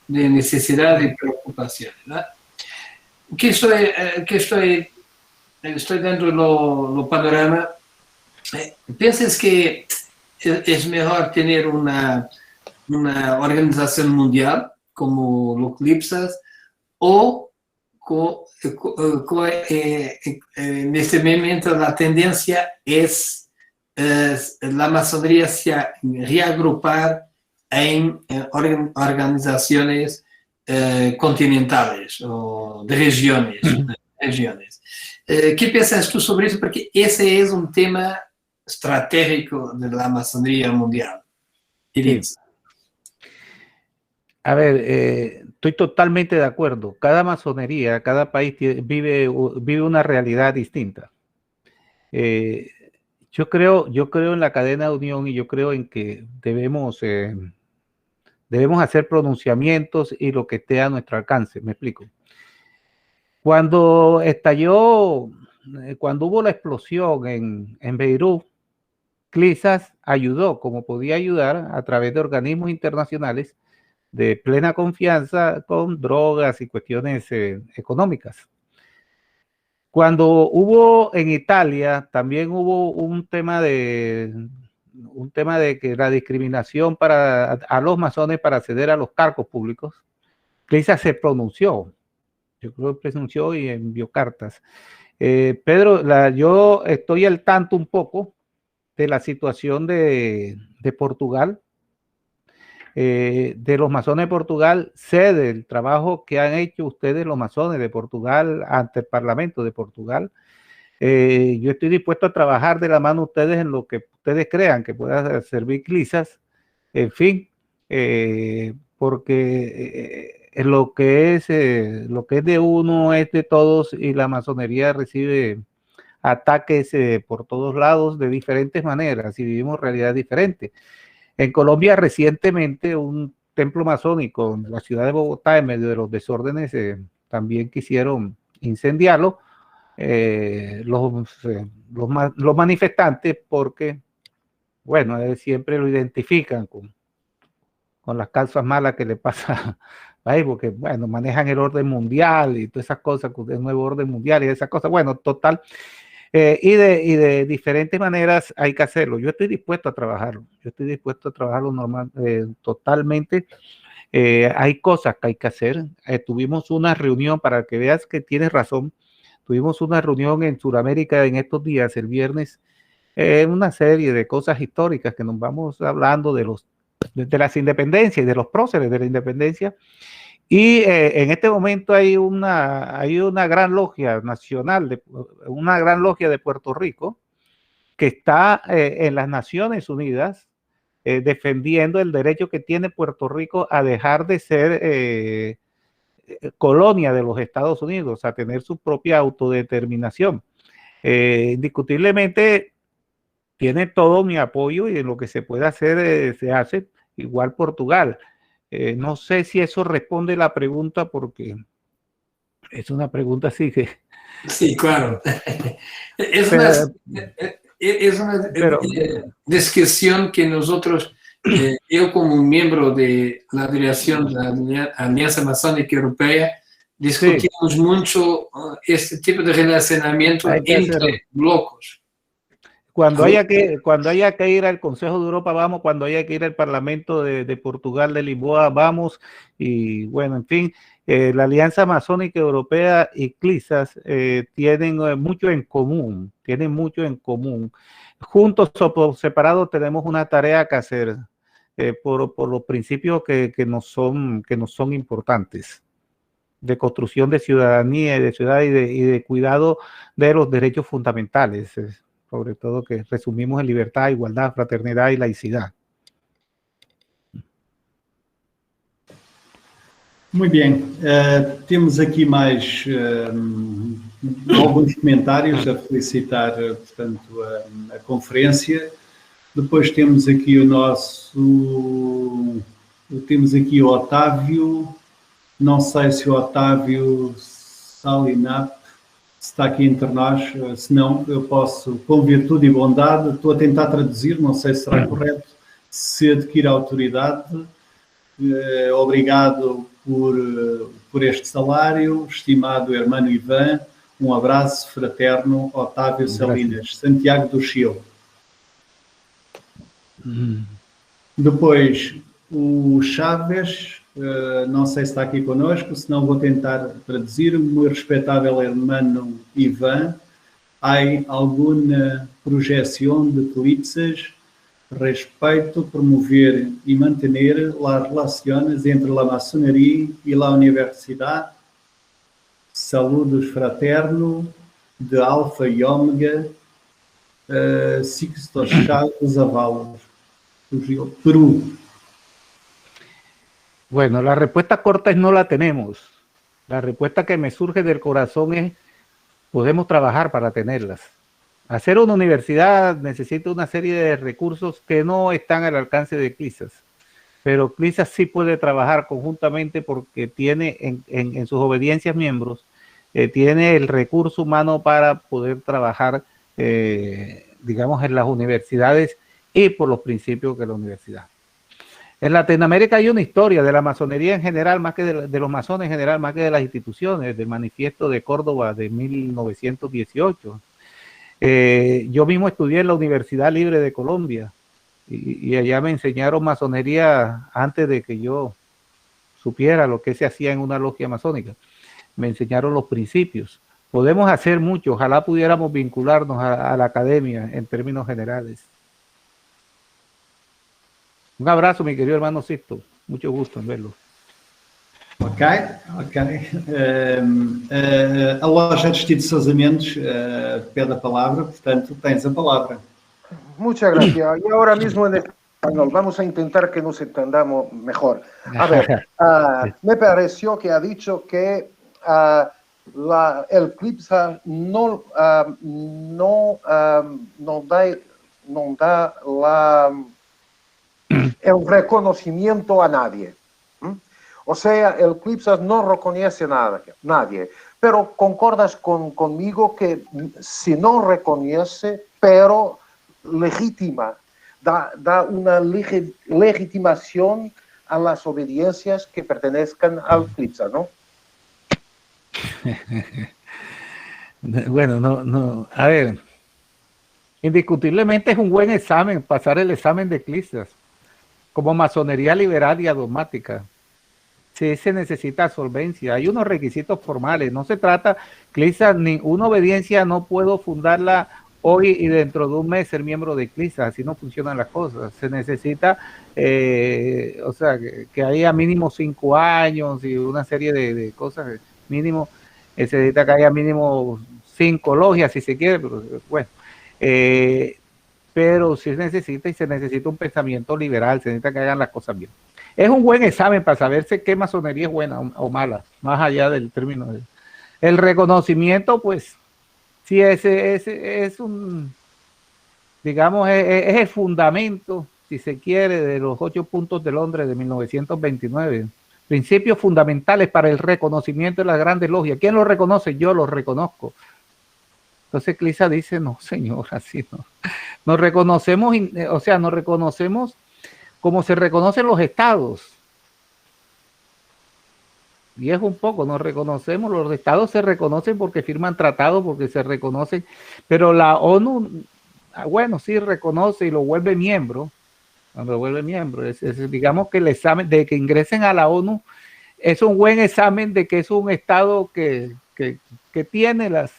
necesidad y preocupaciones, ¿no? Estoy dando lo panorama. ¿Piensas que es mejor tener una organización mundial como los CLIPSAS o en este momento la tendencia es la masonería se reagrupar en organizaciones continentales o de regiones? ¿Qué piensas tú sobre eso? Porque ese es un tema estratégico de la masonería mundial. Sí. A ver, estoy totalmente de acuerdo. Cada masonería, cada país vive una realidad distinta. Yo creo en la cadena de unión y yo creo en que debemos hacer pronunciamientos y lo que esté a nuestro alcance. Me explico. Cuando hubo la explosión en Beirut, CLIPSAS ayudó como podía ayudar a través de organismos internacionales de plena confianza con drogas y cuestiones económicas. Cuando hubo en Italia, también hubo un tema de que la discriminación a los masones para acceder a los cargos públicos. CLIPSAS se pronunció, yo creo que pronunció y envió cartas. Pedro, yo estoy al tanto un poco de la situación de Portugal, de los masones de Portugal. Sé del trabajo que han hecho ustedes los masones de Portugal ante el Parlamento de Portugal. Yo estoy dispuesto a trabajar de la mano de ustedes en lo que ustedes crean que pueda servir CLIPSAS, en fin, porque lo que es de uno es de todos y la masonería recibe ataques por todos lados de diferentes maneras y vivimos realidades diferentes. En Colombia recientemente un templo masónico en la ciudad de Bogotá, en medio de los desórdenes, también quisieron incendiarlo los manifestantes porque, bueno, siempre lo identifican con las causas malas que le pasa ahí, porque, bueno, manejan el orden mundial y todas esas cosas, el nuevo orden mundial y esas cosas, bueno, total. Y de diferentes maneras hay que hacerlo. Yo estoy dispuesto a trabajarlo. Totalmente. Hay cosas que hay que hacer. Tuvimos una reunión, para que veas que tienes razón, tuvimos una reunión en Sudamérica en estos días, el viernes, una serie de cosas históricas que nos vamos hablando de las independencias y de los próceres de la independencia. Y en este momento hay una gran logia nacional, una gran logia de Puerto Rico, que está en las Naciones Unidas defendiendo el derecho que tiene Puerto Rico a dejar de ser colonia de los Estados Unidos, a tener su propia autodeterminación. Indiscutiblemente tiene todo mi apoyo y en lo que se puede hacer se hace, igual Portugal. No sé si eso responde la pregunta, porque es una pregunta así que... Sí, claro. Es una descripción que nosotros, yo como un miembro de la dirección de la Alianza Masónica Europea, discutimos mucho este tipo de relacionamiento entre blocos. Cuando haya que ir al Consejo de Europa, vamos. Cuando haya que ir al Parlamento de Portugal, de Lisboa, vamos. Y bueno, en fin, la Alianza Masónica Europea y CLISAS tienen mucho en común. Juntos o por separado tenemos una tarea que hacer por los principios que nos son importantes, de construcción de ciudadanía y de ciudad y de cuidado de los derechos fundamentales, sobre todo que resumimos en libertad, igualdad, fraternidad y laicidad. Muito bem, temos aqui mais alguns comentários a felicitar, portanto, a conferência. Depois temos aqui temos aqui o Otávio, não sei se o Otávio Salinap está aqui entre nós, se não, eu posso, com virtude e bondade, estou a tentar traduzir, não sei se será correto, se adquire autoridade, obrigado por este salário, estimado hermano Ivan, um abraço fraterno, Otávio Salinas, Santiago do Chile. Depois, o Chaves, não sei se está aqui conosco, senão vou tentar traduzir. Meu respeitável hermano Ivan, há alguma projeção de eclipses respeito, promover e manter as relações entre a maçonaria e a universidade? Saludos fraterno de Alfa e Ômega, Sixto Chaves Avalos, Perú. Bueno, la respuesta corta es no la tenemos. La respuesta que me surge del corazón es: podemos trabajar para tenerlas. Hacer una universidad necesita una serie de recursos que no están al alcance de CLISAS, pero CLISAS sí puede trabajar conjuntamente porque tiene en sus obediencias miembros, tiene el recurso humano para poder trabajar, digamos, en las universidades y por los principios de la universidad. En Latinoamérica hay una historia de la masonería en general, más que de los masones en general, más que de las instituciones, del manifiesto de Córdoba de 1918. Yo mismo estudié en la Universidad Libre de Colombia y allá me enseñaron masonería antes de que yo supiera lo que se hacía en una logia masónica. Me enseñaron los principios. Podemos hacer mucho, ojalá pudiéramos vincularnos a la academia en términos generales. Un abrazo, mi querido hermano Sixto. Mucho gusto en verlo. Ok. A loja de vestidos de casamentos pede a palavra, portanto, tens a palavra. Muchas gracias. Y ahora mismo en español, vamos a intentar que nos entendamos mejor. A ver, me pareció que ha dicho que el CLISAS no da el reconocimiento a nadie. O sea, el CLISAS no reconoce a nadie. Pero concordas conmigo que si no reconoce, pero legitima, da una legitimación a las obediencias que pertenezcan al CLISAS, ¿no? Bueno, no. A ver, indiscutiblemente es un buen examen, pasar el examen de CLISAS como masonería liberal y adogmática. sí se necesita solvencia. Hay unos requisitos formales. No se trata, CLISA, ni una obediencia no puedo fundarla hoy y dentro de un mes ser miembro de CLISA. Así no funcionan las cosas. Se necesita, o sea, que haya mínimo 5 años y una serie de cosas. Mínimo, se necesita que haya mínimo 5 logias, si se quiere, pero bueno. Pero sí se necesita un pensamiento liberal, se necesita que hagan las cosas bien. Es un buen examen para saberse qué masonería es buena o mala, más allá del término. El reconocimiento, pues, sí, ese es un, digamos, es el fundamento, si se quiere, de los 8 puntos de Londres de 1929. Principios fundamentales para el reconocimiento de las grandes logias. ¿Quién lo reconoce? Yo lo reconozco. Entonces CLISA dice, no, señor, así no. Nos reconocemos, o sea, nos reconocemos como se reconocen los estados. Y es un poco, nos reconocemos, los estados se reconocen porque firman tratados, porque se reconocen, pero la ONU, bueno, sí reconoce y lo vuelve miembro. Cuando lo vuelve miembro, digamos que el examen de que ingresen a la ONU es un buen examen de que es un estado que tiene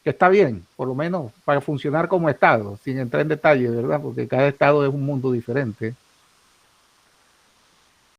que está bien, por lo menos para funcionar como estado, sin entrar en detalle, ¿verdad? Porque cada estado es un mundo diferente.